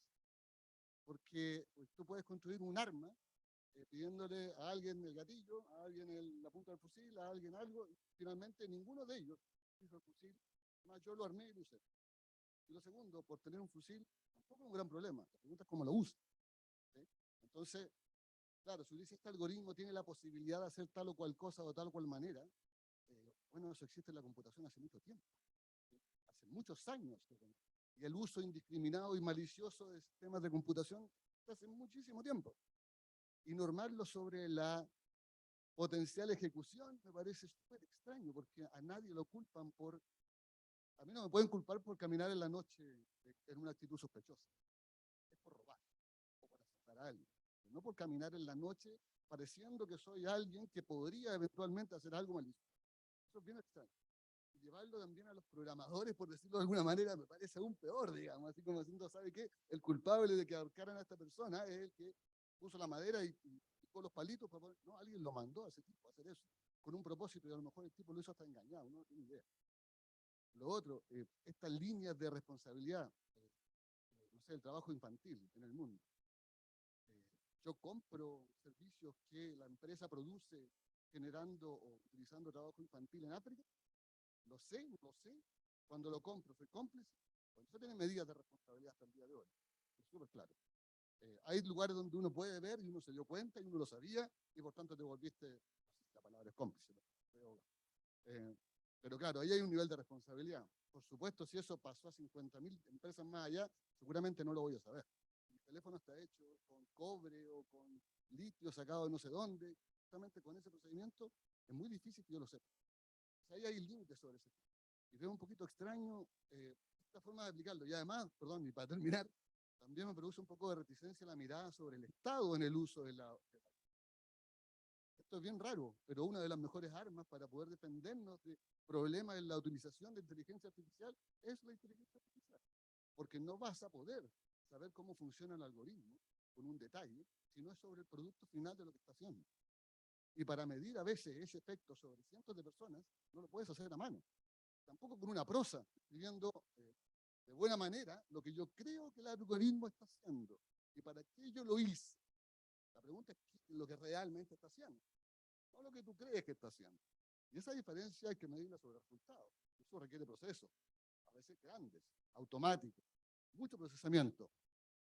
Porque tú puedes construir un arma pidiéndole a alguien el gatillo, a alguien la punta del fusil, a alguien algo, y finalmente ninguno de ellos hizo el fusil, más yo lo armé y lo usé. Y lo segundo, por tener un fusil, tampoco es un gran problema. La pregunta es cómo lo usa. ¿Sí? Entonces, claro, si dice este algoritmo tiene la posibilidad de hacer tal o cual cosa o tal o cual manera, bueno, eso existe en la computación hace mucho tiempo, ¿sí? Hace muchos años. Y el uso indiscriminado y malicioso de sistemas de computación hace muchísimo tiempo. Y normarlo sobre la potencial ejecución me parece súper extraño, porque a nadie lo culpan por... A mí no me pueden culpar por caminar en la noche en una actitud sospechosa. Es por robar o por asaltar a alguien. No por caminar en la noche pareciendo que soy alguien que podría eventualmente hacer algo malicioso. Eso es bien extraño. Y llevarlo también a los programadores, por decirlo de alguna manera, me parece aún peor, digamos, así como diciendo, ¿sabe qué? El culpable de que ahorcaran a esta persona es el que puso la madera y con los palitos para poner... No, alguien lo mandó a ese tipo a hacer eso, con un propósito, y a lo mejor el tipo lo hizo hasta engañado, no tiene idea. Lo otro, estas líneas de responsabilidad, no sé, el trabajo infantil en el mundo. Yo compro servicios que la empresa produce generando o utilizando trabajo infantil en África. Lo sé, no lo sé. Cuando lo compro, soy cómplice. Cuando se tienen medidas de responsabilidad hasta el día de hoy. Es súper claro. Hay lugares donde uno puede ver y uno se dio cuenta y uno lo sabía y por tanto te volviste, no sé si la palabra es cómplice, pero claro, ahí hay un nivel de responsabilidad. Por supuesto, si eso pasó a 50.000 empresas más allá, seguramente no lo voy a saber. Mi teléfono está hecho con cobre o con litio sacado de no sé dónde. Justamente con ese procedimiento es muy difícil que yo lo sepa. O sea, ahí hay límites sobre ese tema. Y veo un poquito extraño esta forma de aplicarlo. Y además, perdón, y para terminar, también me produce un poco de reticencia la mirada sobre el Estado en el uso de la... Esto es bien raro, pero una de las mejores armas para poder defendernos de problemas en la utilización de inteligencia artificial es la inteligencia artificial. Porque no vas a poder saber cómo funciona el algoritmo con un detalle si no es sobre el producto final de lo que está haciendo. Y para medir a veces ese efecto sobre cientos de personas, no lo puedes hacer a mano. Tampoco con una prosa, escribiendo de buena manera lo que yo creo que el algoritmo está haciendo. ¿Y para qué yo lo hice? La pregunta es lo que realmente está haciendo, no lo que tú crees que está haciendo. Y esa diferencia hay que medirla sobre resultados. Eso requiere procesos, a veces grandes, automáticos, mucho procesamiento.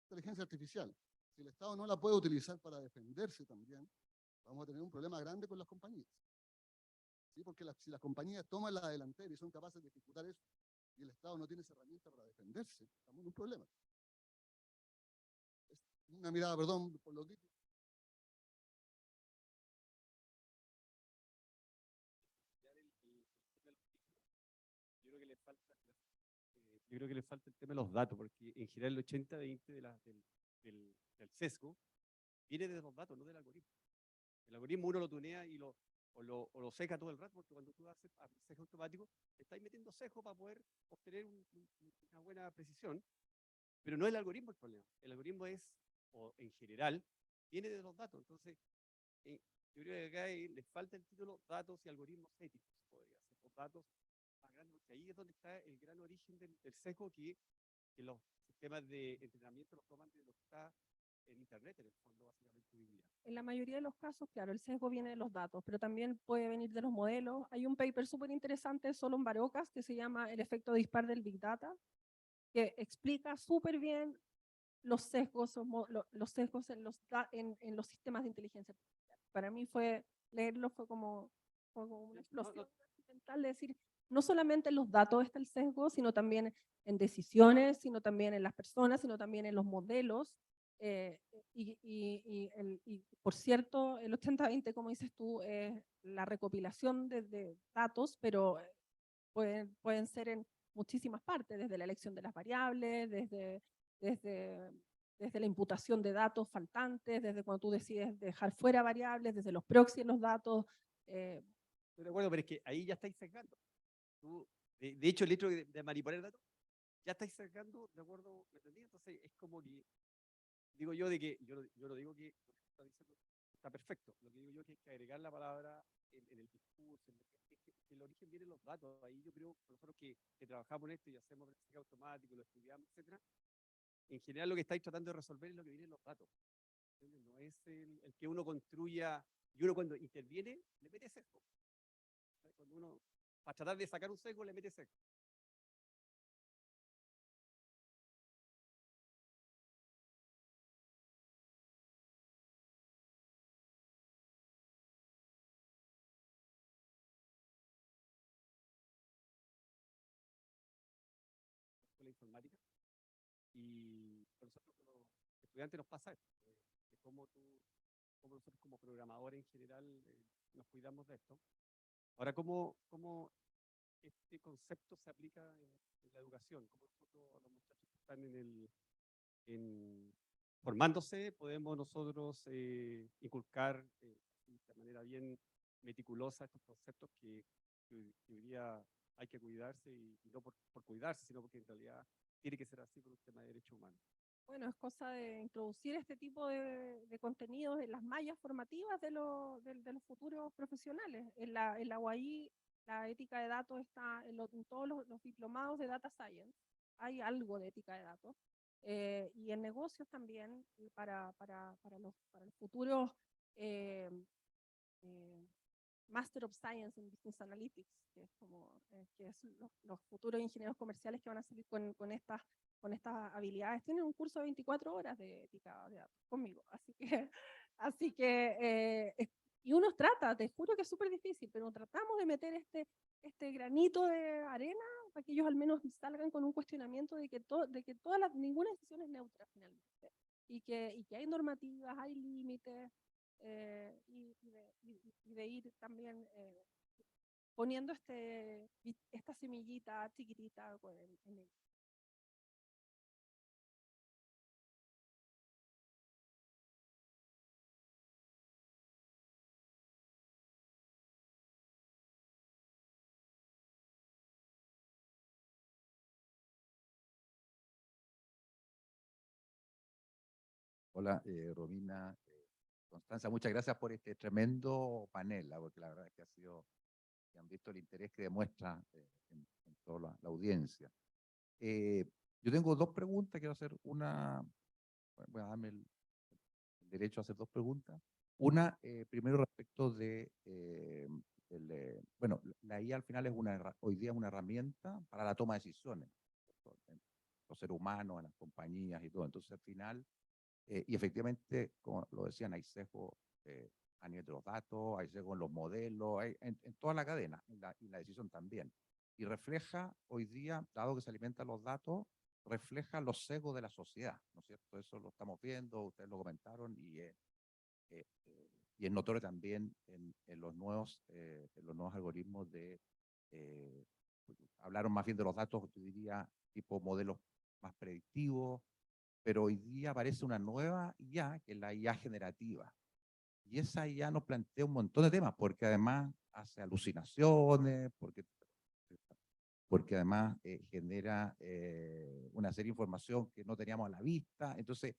Inteligencia artificial. Si el Estado no la puede utilizar para defenderse también, vamos a tener un problema grande con las compañías. ¿Sí? Porque si las compañías toman la delantera y son capaces de ejecutar eso, y el Estado no tiene esa herramienta para defenderse, estamos en un problema. Es una mirada, perdón, por lo que yo creo que le falta el tema de los datos, porque en general el 80-20 del sesgo viene de los datos, no del algoritmo. El algoritmo uno lo tunea y lo seca todo el rato, porque cuando tú haces aprendizaje automático, estáis metiendo sesgo para poder obtener una buena precisión, pero no es el algoritmo el problema. El algoritmo es, o en general, viene de los datos. Entonces, yo creo que acá les falta el título datos y algoritmos éticos, podría ser, o datos más grandes, porque ahí es donde está el gran origen del sesgo que los sistemas de entrenamiento los toman de lo que está en Internet, en el fondo, básicamente, hoy día. En la mayoría de los casos, claro, el sesgo viene de los datos, pero también puede venir de los modelos. Hay un paper súper interesante de Solon Barocas que se llama El efecto dispar del Big Data, que explica súper bien los sesgos, los sesgos en los sistemas de inteligencia artificial. Para mí leerlo fue como una explosión mental de decir, no solamente en los datos está el sesgo, sino también en decisiones, sino también en las personas, sino también en los modelos. Y por cierto, el 80-20, como dices tú, es la recopilación de datos, pero pueden ser en muchísimas partes, desde la elección de las variables, desde la imputación de datos faltantes, desde cuando tú decides dejar fuera variables, desde los proxies en los datos. Estoy de acuerdo, pero es que ahí ya estáis sesgando. De hecho, el hecho de manipular datos, ya estáis sesgando, ¿de acuerdo? ¿Me entendí? Entonces, es como que, digo yo, de que yo no digo que lo que está diciendo está perfecto. Lo que digo yo es que hay que agregar la palabra en el discurso, que el origen viene en los datos. Ahí yo creo, nosotros que trabajamos en esto y hacemos aprendizaje automático, lo estudiamos, etcétera, en general lo que estáis tratando de resolver es lo que viene en los datos. No es el que uno construya, y uno cuando interviene le mete sesgo. Cuando uno, para tratar de sacar un sesgo, le mete sesgo. La informática. Y a nosotros como estudiantes nos pasa esto, de cómo nosotros como programadores en general nos cuidamos de esto. Ahora, ¿cómo este concepto se aplica en la educación? ¿Cómo nosotros, los muchachos que están formándose, podemos nosotros inculcar de manera bien meticulosa estos conceptos que hoy día hay que cuidarse y no por cuidarse, sino porque en realidad tiene que ser así por un tema de derechos humanos? Bueno, es cosa de introducir este tipo de contenidos en las mallas formativas de los futuros profesionales. En la UAI, la ética de datos está en todos los diplomados de Data Science. Hay algo de ética de datos. Y en negocios también, para los futuros Master of Science in Business Analytics, que es como que es los futuros ingenieros comerciales que van a salir con estas habilidades. Tienen un curso de 24 horas de ética de datos conmigo, así que y uno trata, te juro que es súper difícil, pero tratamos de meter este granito de arena para que ellos al menos salgan con un cuestionamiento de que ninguna decisión es neutra finalmente, y que hay normativas, hay límites, y de ir también poniendo esta semillita chiquitita en el. Hola, Romina, Constanza, muchas gracias por este tremendo panel, porque la verdad es que han visto el interés que demuestra en toda la audiencia. Yo tengo dos preguntas, quiero hacer una, voy a darme el derecho a hacer dos preguntas. Una, primero respecto de, bueno, la IA al final es hoy día es una herramienta para la toma de decisiones, en los seres humanos, en las compañías y todo. Entonces al final, y efectivamente, como lo decían, hay sesgo a nivel de los datos, hay sesgo en los modelos, hay en toda la cadena, y la decisión también. Y refleja hoy día, dado que se alimentan los datos, refleja los sesgos de la sociedad, ¿no es cierto? Eso lo estamos viendo, ustedes lo comentaron, y es notorio también en los nuevos algoritmos de hablaron más bien de los datos, yo diría, tipo modelos más predictivos, pero hoy día aparece una nueva IA, que es la IA generativa. Y esa IA nos plantea un montón de temas, porque además hace alucinaciones, porque además genera una serie de información que no teníamos a la vista. Entonces,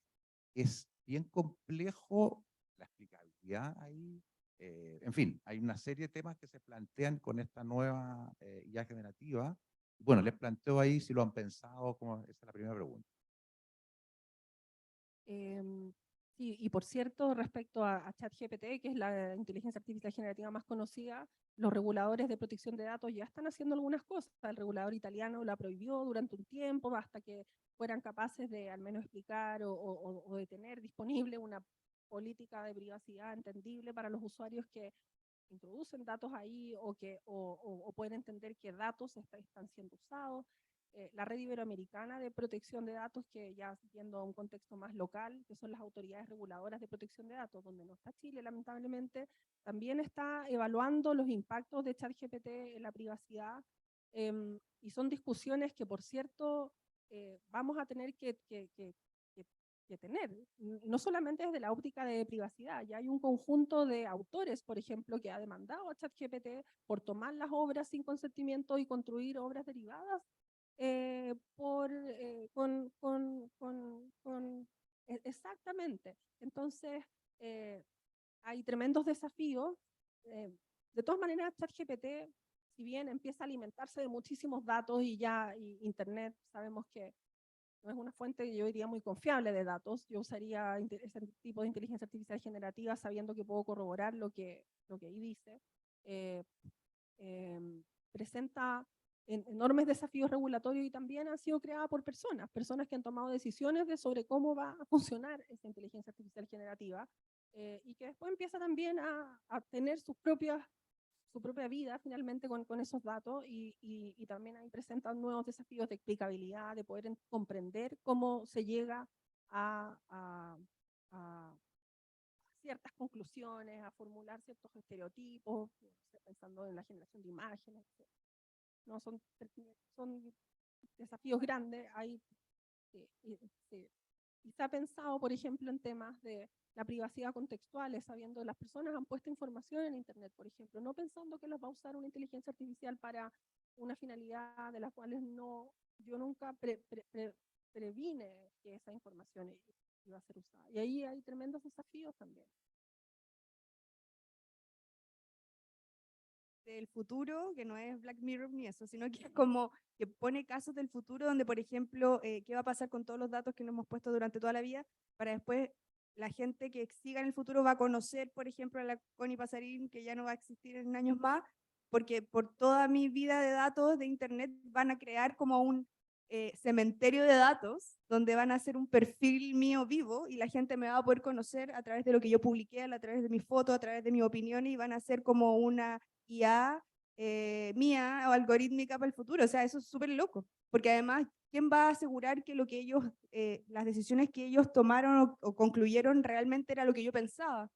es bien complejo la explicabilidad ahí. En fin, hay una serie de temas que se plantean con esta nueva IA generativa. Bueno, les planteo ahí si lo han pensado, esa es la primera pregunta. Sí, y por cierto, respecto a ChatGPT, que es la inteligencia artificial generativa más conocida, los reguladores de protección de datos ya están haciendo algunas cosas. El regulador italiano la prohibió durante un tiempo hasta que fueran capaces de al menos explicar o de tener disponible una política de privacidad entendible para los usuarios que introducen datos ahí o pueden entender qué datos están siendo usados. La Red Iberoamericana de Protección de Datos, que ya viendo a un contexto más local, que son las autoridades reguladoras de protección de datos, donde no está Chile, lamentablemente, también está evaluando los impactos de ChatGPT en la privacidad, y son discusiones que, por cierto, vamos a tener que tener, no solamente desde la óptica de privacidad. Ya hay un conjunto de autores, por ejemplo, que ha demandado a ChatGPT por tomar las obras sin consentimiento y construir obras derivadas exactamente. Entonces, hay tremendos desafíos. De todas maneras, ChatGPT, si bien empieza a alimentarse de muchísimos datos y Internet, sabemos que no es una fuente, yo diría, muy confiable de datos. Yo usaría ese tipo de inteligencia artificial generativa sabiendo que puedo corroborar lo que ahí dice. Presenta enormes desafíos regulatorios y también han sido creadas por personas que han tomado decisiones sobre cómo va a funcionar esa inteligencia artificial generativa, y que después empieza también a tener su propia vida finalmente con esos datos, y también ahí presentan nuevos desafíos de explicabilidad, de poder comprender cómo se llega a ciertas conclusiones, a formular ciertos estereotipos, pensando en la generación de imágenes. No, son desafíos grandes. Y se ha pensado, por ejemplo, en temas de la privacidad contextuales, sabiendo que las personas han puesto información en Internet, por ejemplo, no pensando que los va a usar una inteligencia artificial para una finalidad de la cual yo nunca previne que esa información iba a ser usada. Y ahí hay tremendos desafíos también. Del futuro, que no es Black Mirror ni eso, sino que es como que pone casos del futuro donde, por ejemplo, qué va a pasar con todos los datos que nos hemos puesto durante toda la vida, para después la gente que siga en el futuro va a conocer, por ejemplo, a la Connie Pasarín, que ya no va a existir en años más, porque por toda mi vida de datos de Internet van a crear como un cementerio de datos, donde van a hacer un perfil mío vivo y la gente me va a poder conocer a través de lo que yo publiqué, a través de mis fotos, a través de mis opiniones, y van a ser como una IA mía o algorítmica para el futuro. O sea, eso es súper loco, porque además, ¿quién va a asegurar que lo que ellos, las decisiones que ellos tomaron o concluyeron realmente era lo que yo pensaba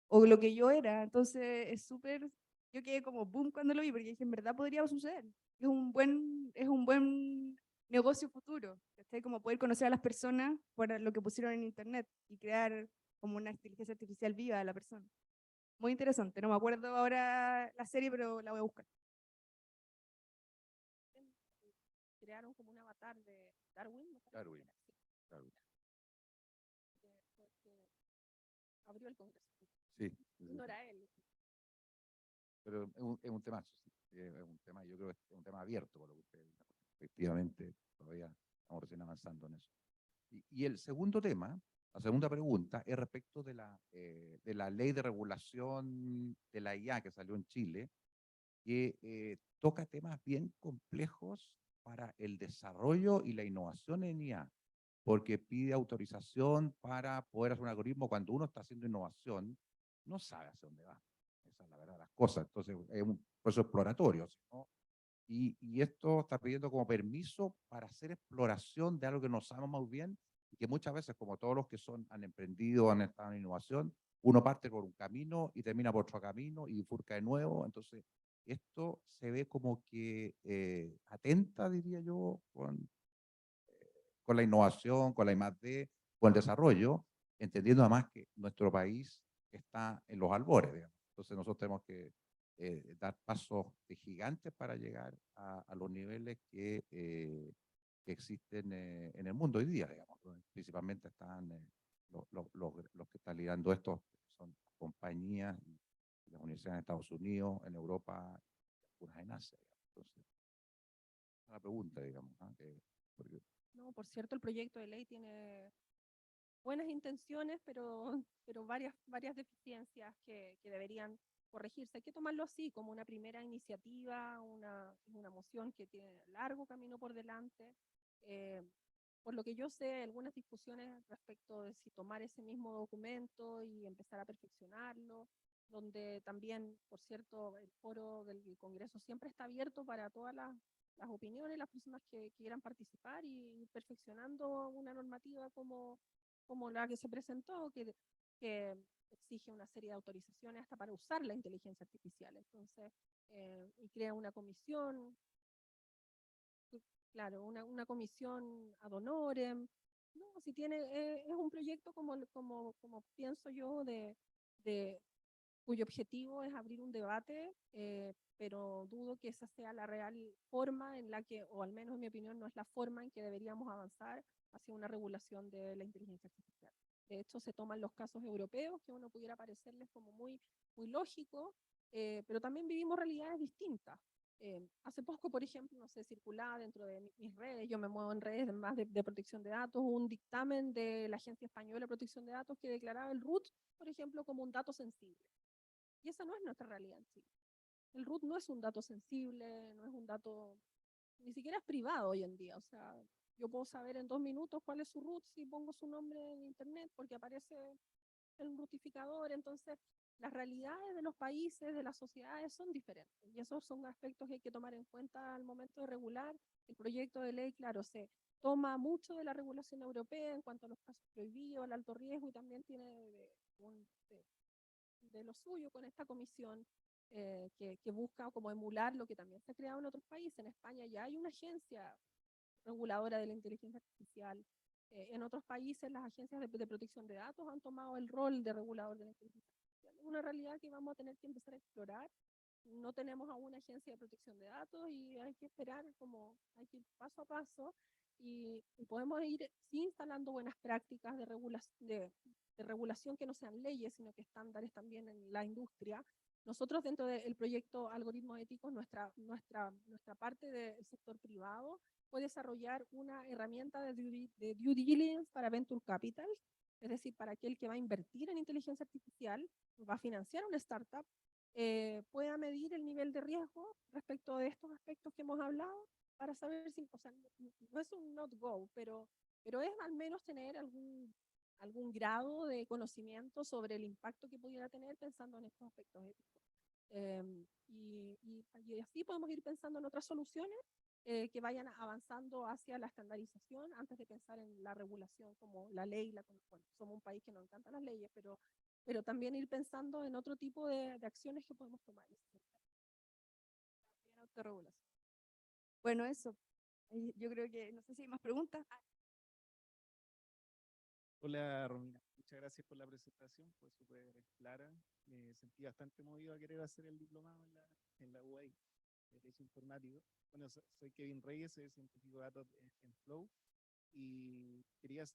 o lo que yo era? Entonces es súper, yo quedé como boom cuando lo vi, porque dije, en verdad podría suceder. Es un buen negocio futuro, como poder conocer a las personas por lo que pusieron en Internet y crear como una inteligencia artificial viva de la persona. Muy interesante, no me acuerdo ahora la serie, pero la voy a buscar. Crearon como un avatar de Darwin. Darwin. Abrió el Congreso. Sí. No era él. Pero es un tema, es un tema, yo creo que es un tema abierto, por lo que efectivamente todavía estamos recién avanzando en eso. Y el segundo tema, la segunda pregunta, es respecto de la ley de regulación de la IA que salió en Chile, que toca temas bien complejos para el desarrollo y la innovación en IA, porque pide autorización para poder hacer un algoritmo. Cuando uno está haciendo innovación, no sabe hacia dónde va. Esa es la verdad de las cosas. Entonces, es un proceso exploratorio, ¿no? Y esto está pidiendo como permiso para hacer exploración de algo que no sabemos muy bien, y que muchas veces, como todos los que han emprendido, han estado en innovación, uno parte por un camino y termina por otro camino y bifurca de nuevo. Entonces, esto se ve como que atenta, diría yo, con la innovación, con la I+D, con el desarrollo, entendiendo además que nuestro país está en los albores, digamos. Entonces nosotros tenemos que dar pasos de gigantes para llegar a los niveles que existen en el mundo hoy día, digamos. Principalmente están los que están liderando esto, son compañías y las universidades en Estados Unidos, en Europa, y algunas en Asia, digamos. Entonces, esa es la pregunta, digamos, ¿no? Porque No, por cierto, el proyecto de ley tiene buenas intenciones, pero varias deficiencias que deberían corregirse. Hay que tomarlo así, como una primera iniciativa, una moción que tiene largo camino por delante. Eh, por lo que yo sé, hay algunas discusiones respecto de si tomar ese mismo documento y empezar a perfeccionarlo, donde también, por cierto, el foro del Congreso siempre está abierto para todas las opiniones, las personas que quieran participar y ir perfeccionando una normativa como la que se presentó, que exige una serie de autorizaciones hasta para usar la inteligencia artificial. Entonces, y crea una comisión, claro, una comisión ad honorem. No, si tiene, es un proyecto como pienso yo, de cuyo objetivo es abrir un debate, pero dudo que esa sea la real forma en la que, o al menos en mi opinión, no es la forma en que deberíamos avanzar hacia una regulación de la inteligencia artificial. De hecho, se toman los casos europeos, que uno pudiera parecerles como muy lógico, pero también vivimos realidades distintas. Hace poco, por ejemplo, no sé, circulaba dentro de mis redes, yo me muevo en redes más de protección de datos, un dictamen de la Agencia Española de Protección de Datos que declaraba el root, por ejemplo, como un dato sensible. Y esa no es nuestra realidad en Chile. El root no es un dato sensible, no es un dato, ni siquiera es privado hoy en día. O sea, yo puedo saber en 2 minutos cuál es su root si pongo su nombre en internet porque aparece el rutificador. Entonces, las realidades de los países, de las sociedades son diferentes. Y esos son aspectos que hay que tomar en cuenta al momento de regular. El proyecto de ley, claro, se toma mucho de la regulación europea en cuanto a los casos prohibidos, el alto riesgo, y también tiene de lo suyo con esta comisión que busca como emular lo que también se ha creado en otros países. En España ya hay una agencia reguladora de la inteligencia artificial. En otros países las agencias de protección de datos han tomado el rol de regulador de la inteligencia artificial. Es una realidad que vamos a tener que empezar a explorar. No tenemos aún una agencia de protección de datos y hay que esperar, como hay que ir paso a paso y podemos ir sí instalando buenas prácticas de regulación que no sean leyes, sino que estándares también en la industria. Nosotros dentro del proyecto Algoritmos Éticos, nuestra parte del sector privado puede desarrollar una herramienta de due diligence para Venture Capital, es decir, para aquel que va a invertir en inteligencia artificial, va a financiar una startup, pueda medir el nivel de riesgo respecto de estos aspectos que hemos hablado para saber si, o sea, no es un not go, pero es al menos tener algún grado de conocimiento sobre el impacto que pudiera tener pensando en estos aspectos éticos. Y así podemos ir pensando en otras soluciones que vayan avanzando hacia la estandarización antes de pensar en la regulación como la ley. Bueno, somos un país que nos encantan las leyes, pero también ir pensando en otro tipo de acciones que podemos tomar. Autorregulación. Bueno, eso. Yo creo que, no sé si hay más preguntas. Hola Romina, muchas gracias por la presentación, fue súper clara. Me sentí bastante movido a querer hacer el diplomado en la UAI, Derecho Informático. Bueno, soy Kevin Reyes, soy científico de datos en Flow y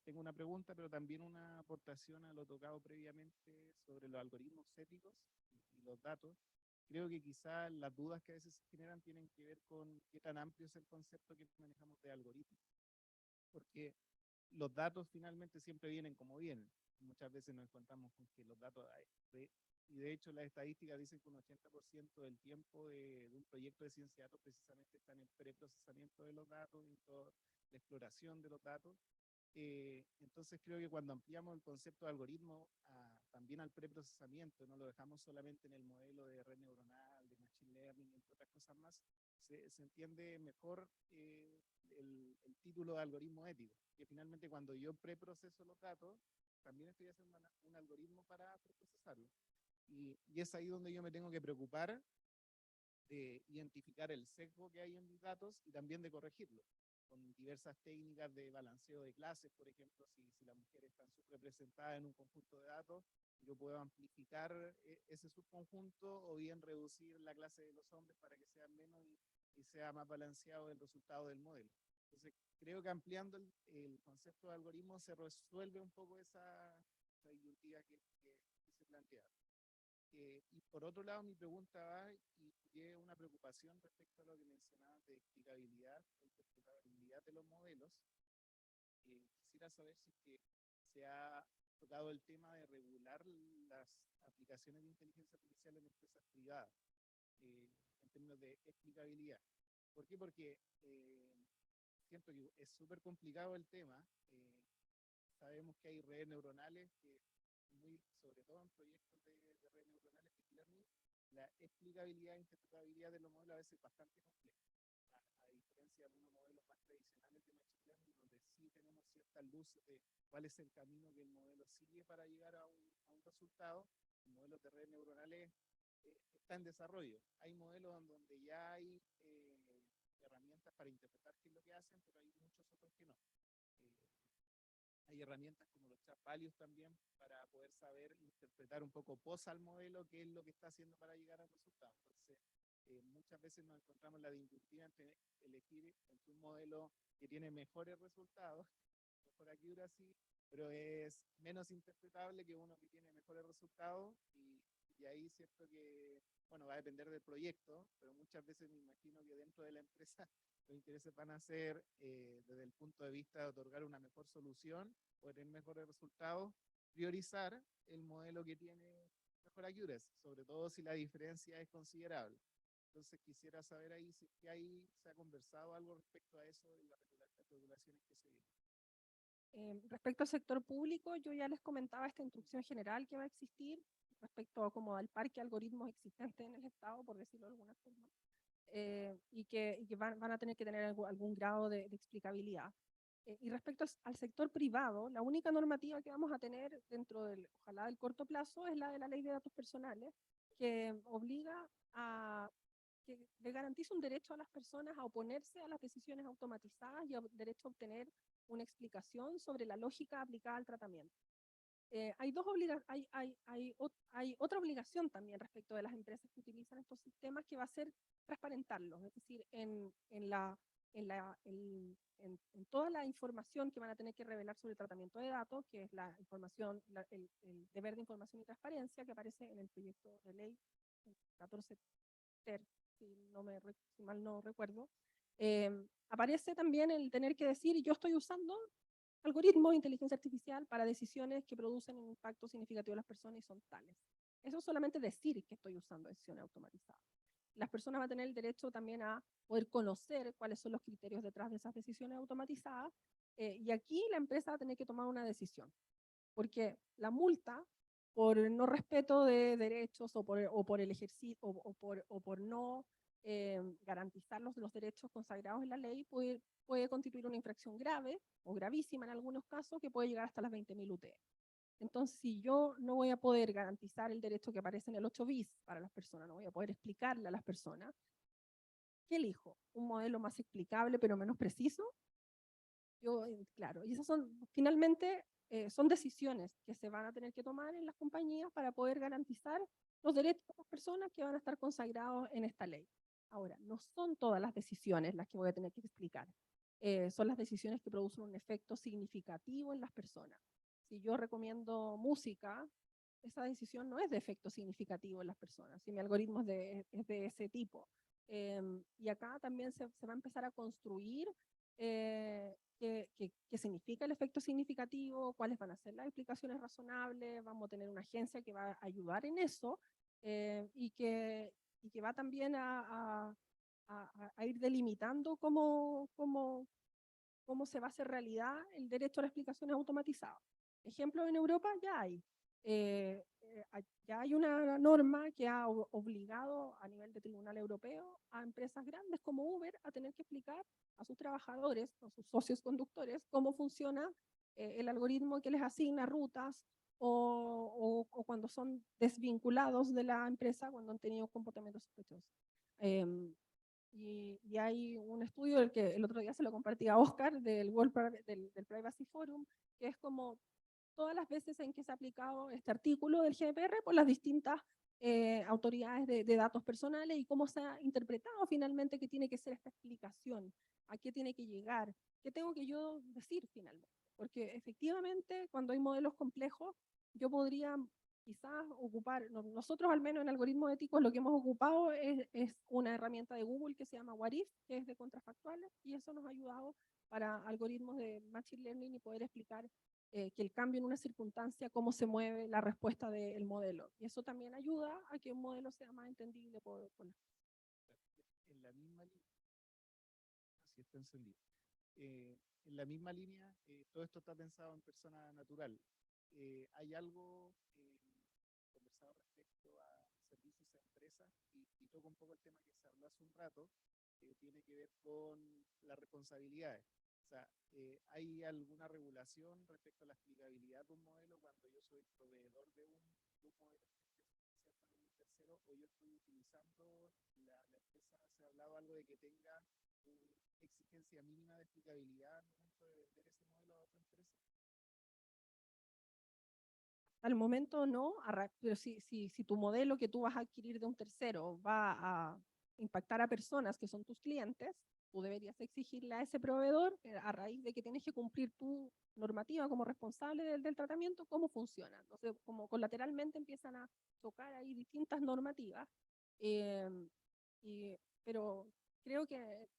tengo una pregunta, pero también una aportación a lo tocado previamente sobre los algoritmos éticos y los datos. Creo que quizás las dudas que a veces se generan tienen que ver con qué tan amplio es el concepto que manejamos de algoritmo. Porque los datos finalmente siempre vienen como vienen. Muchas veces nos encontramos con que los datos, y de hecho las estadísticas dicen que un 80% del tiempo de un proyecto de ciencia de datos precisamente está en el preprocesamiento de los datos, en toda la exploración de los datos. Entonces creo que cuando ampliamos el concepto de algoritmo también al preprocesamiento, no lo dejamos solamente en el modelo de red neuronal, de machine learning, entre otras cosas más, se entiende mejor el título de algoritmo ético, que finalmente cuando yo preproceso los datos, también estoy haciendo un algoritmo para preprocesarlo. Y es ahí donde yo me tengo que preocupar de identificar el sesgo que hay en mis datos y también de corregirlo, con diversas técnicas de balanceo de clases, por ejemplo, si las mujeres están subrepresentadas en un conjunto de datos, yo puedo amplificar ese subconjunto o bien reducir la clase de los hombres para que sean menos y sea más balanceado el resultado del modelo. Entonces, creo que ampliando el concepto de algoritmo se resuelve un poco esa disyuntiva que se planteaba. Y por otro lado, mi pregunta va y es una preocupación respecto a lo que mencionabas de explicabilidad o interpretabilidad de los modelos. Quisiera saber si es que se ha tocado el tema de regular las aplicaciones de inteligencia artificial en empresas privadas, en términos de explicabilidad. ¿Por qué? Porque siento que es súper complicado el tema. Sabemos que hay redes neuronales que, sobre todo en proyectos de redes neuronales de deep learning, la explicabilidad e interpretabilidad de los modelos a veces es bastante compleja. A diferencia de algunos modelos más tradicionales de machine learning, donde sí tenemos cierta luz de cuál es el camino que el modelo sigue para llegar a un resultado, los modelos de redes neuronales está en desarrollo. Hay modelos donde ya hay herramientas para interpretar qué es lo que hacen, pero hay muchos otros que no. Hay herramientas como los chat values también para poder saber interpretar un poco post al modelo qué es lo que está haciendo para llegar al resultado. Entonces, muchas veces nos encontramos la disyuntiva entre elegir entre un modelo que tiene mejores resultados, mejor accuracy, pero es menos interpretable que uno que tiene mejores resultados, y ahí cierto que, bueno, va a depender del proyecto, pero muchas veces me imagino que dentro de la empresa los intereses van a ser, desde el punto de vista de otorgar una mejor solución o tener mejores resultados, priorizar el modelo que tiene mejor accuracy, sobre todo si la diferencia es considerable. Entonces quisiera saber ahí si se ha conversado algo respecto a eso y las regulaciones que se vienen. Respecto al sector público, yo ya les comentaba esta instrucción general que va a existir respecto a como al parque de algoritmos existentes en el Estado, por decirlo de alguna forma, y que van a tener que tener algún grado de explicabilidad. Y respecto al sector privado, la única normativa que vamos a tener dentro del, ojalá del corto plazo, es la de la Ley de Datos Personales, que obliga que le garantiza un derecho a las personas a oponerse a las decisiones automatizadas y el derecho a obtener una explicación sobre la lógica aplicada al tratamiento. Hay otra obligación también respecto de las empresas que utilizan estos sistemas, que va a ser transparentarlos, es decir, en toda la información que van a tener que revelar sobre el tratamiento de datos, que es la información, el deber de información y transparencia que aparece en el proyecto de ley 14 ter, si mal no recuerdo, aparece también el tener que decir: yo estoy usando algoritmos de inteligencia artificial para decisiones que producen un impacto significativo a las personas y son tales. Eso es solamente decir que estoy usando decisiones automatizadas. Las personas van a tener el derecho también a poder conocer cuáles son los criterios detrás de esas decisiones automatizadas, y aquí la empresa va a tener que tomar una decisión, porque la multa por no respeto de derechos o por el ejercicio o por no garantizar los derechos consagrados en la ley puede constituir una infracción grave o gravísima en algunos casos, que puede llegar hasta las 20.000 UTE. Entonces, si yo no voy a poder garantizar el derecho que aparece en el 8 bis para las personas, no voy a poder explicarle a las personas, ¿qué elijo? ¿Un modelo más explicable pero menos preciso? Claro, y esas son, finalmente, son decisiones que se van a tener que tomar en las compañías para poder garantizar los derechos de las personas que van a estar consagrados en esta ley. Ahora, no son todas las decisiones las que voy a tener que explicar. Son las decisiones que producen un efecto significativo en las personas. Si yo recomiendo música, esa decisión no es de efecto significativo en las personas, si mi algoritmo es de ese tipo. Y acá también se va a empezar a construir qué significa el efecto significativo, cuáles van a ser las explicaciones razonables. Vamos a tener una agencia que va a ayudar en eso, y que va también a ir delimitando cómo se va a hacer realidad el derecho a las explicaciones automatizadas. Ejemplo, en Europa ya hay una norma que ha obligado a nivel de tribunal europeo a empresas grandes como Uber a tener que explicar a sus trabajadores, a sus socios conductores, cómo funciona el algoritmo que les asigna rutas, o cuando son desvinculados de la empresa, cuando han tenido comportamientos sospechosos. Y hay un estudio del que el otro día se lo compartí a Oscar del del Privacy Forum, que es como todas las veces en que se ha aplicado este artículo del GDPR por las distintas autoridades de datos personales y cómo se ha interpretado finalmente que tiene que ser esta explicación, a qué tiene que llegar, qué tengo que yo decir finalmente. Porque efectivamente cuando hay modelos complejos, yo podría quizás ocupar, nosotros al menos en algoritmos éticos lo que hemos ocupado es una herramienta de Google que se llama What If, que es de contrafactuales, y eso nos ha ayudado para algoritmos de Machine Learning y poder explicar que el cambio en una circunstancia, cómo se mueve la respuesta del modelo. Y eso también ayuda a que un modelo sea más entendible por la... En la misma línea, así está encendido. En la misma línea, todo esto está pensado en persona natural. Hay algo conversado respecto a servicios a empresas y toco un poco el tema que se habló hace un rato, que tiene que ver con las responsabilidades. O sea, ¿hay alguna regulación respecto a la explicabilidad de un modelo cuando yo soy proveedor de un modelo de un tercero o yo estoy utilizando la empresa? ¿Se ha hablado algo de que tenga una exigencia mínima de explicabilidad al momento de vender ese modelo a otra empresa? Al momento no, pero si tu modelo que tú vas a adquirir de un tercero va a impactar a personas que son tus clientes, tú deberías exigirle a ese proveedor, a raíz de que tienes que cumplir tu normativa como responsable del tratamiento, cómo funciona. Entonces, como colateralmente empiezan a tocar ahí distintas normativas, pero creo que,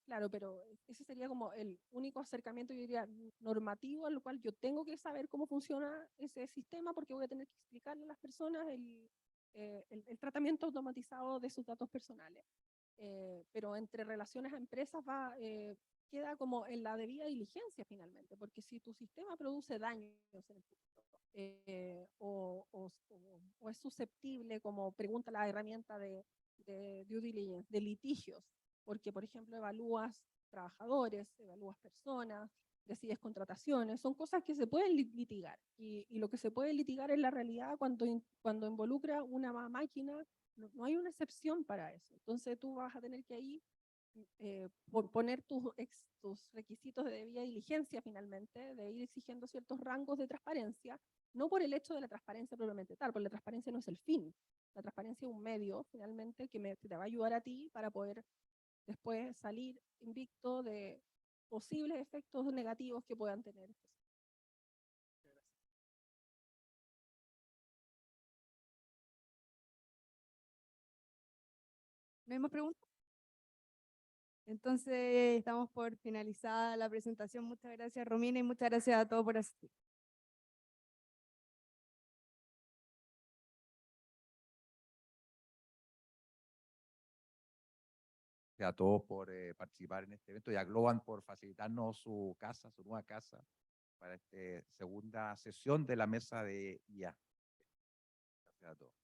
claro, pero ese sería como el único acercamiento, yo diría, normativo, al cual yo tengo que saber cómo funciona ese sistema, porque voy a tener que explicarle a las personas el tratamiento automatizado de sus datos personales. Pero entre relaciones a empresas queda como en la debida diligencia finalmente, porque si tu sistema produce daños en el futuro, o es susceptible, como pregunta la herramienta de due diligence, de litigios, porque por ejemplo evalúas trabajadores, evalúas personas, decides contrataciones, son cosas que se pueden litigar, y lo que se puede litigar en la realidad cuando involucra una máquina, no hay una excepción para eso. Entonces tú vas a tener que ahí poner tus requisitos de debida diligencia finalmente, de ir exigiendo ciertos rangos de transparencia, no por el hecho de la transparencia propiamente tal, porque la transparencia no es el fin. La transparencia es un medio finalmente que te va a ayudar a ti para poder después salir invicto de posibles efectos negativos que puedan tener. ¿No hay más preguntas? Entonces, estamos por finalizada la presentación. Muchas gracias, Romina, y muchas gracias a todos por asistir. A todos por participar en este evento y a Globan por facilitarnos su casa, su nueva casa, para esta segunda sesión de la mesa de IA. Gracias a todos.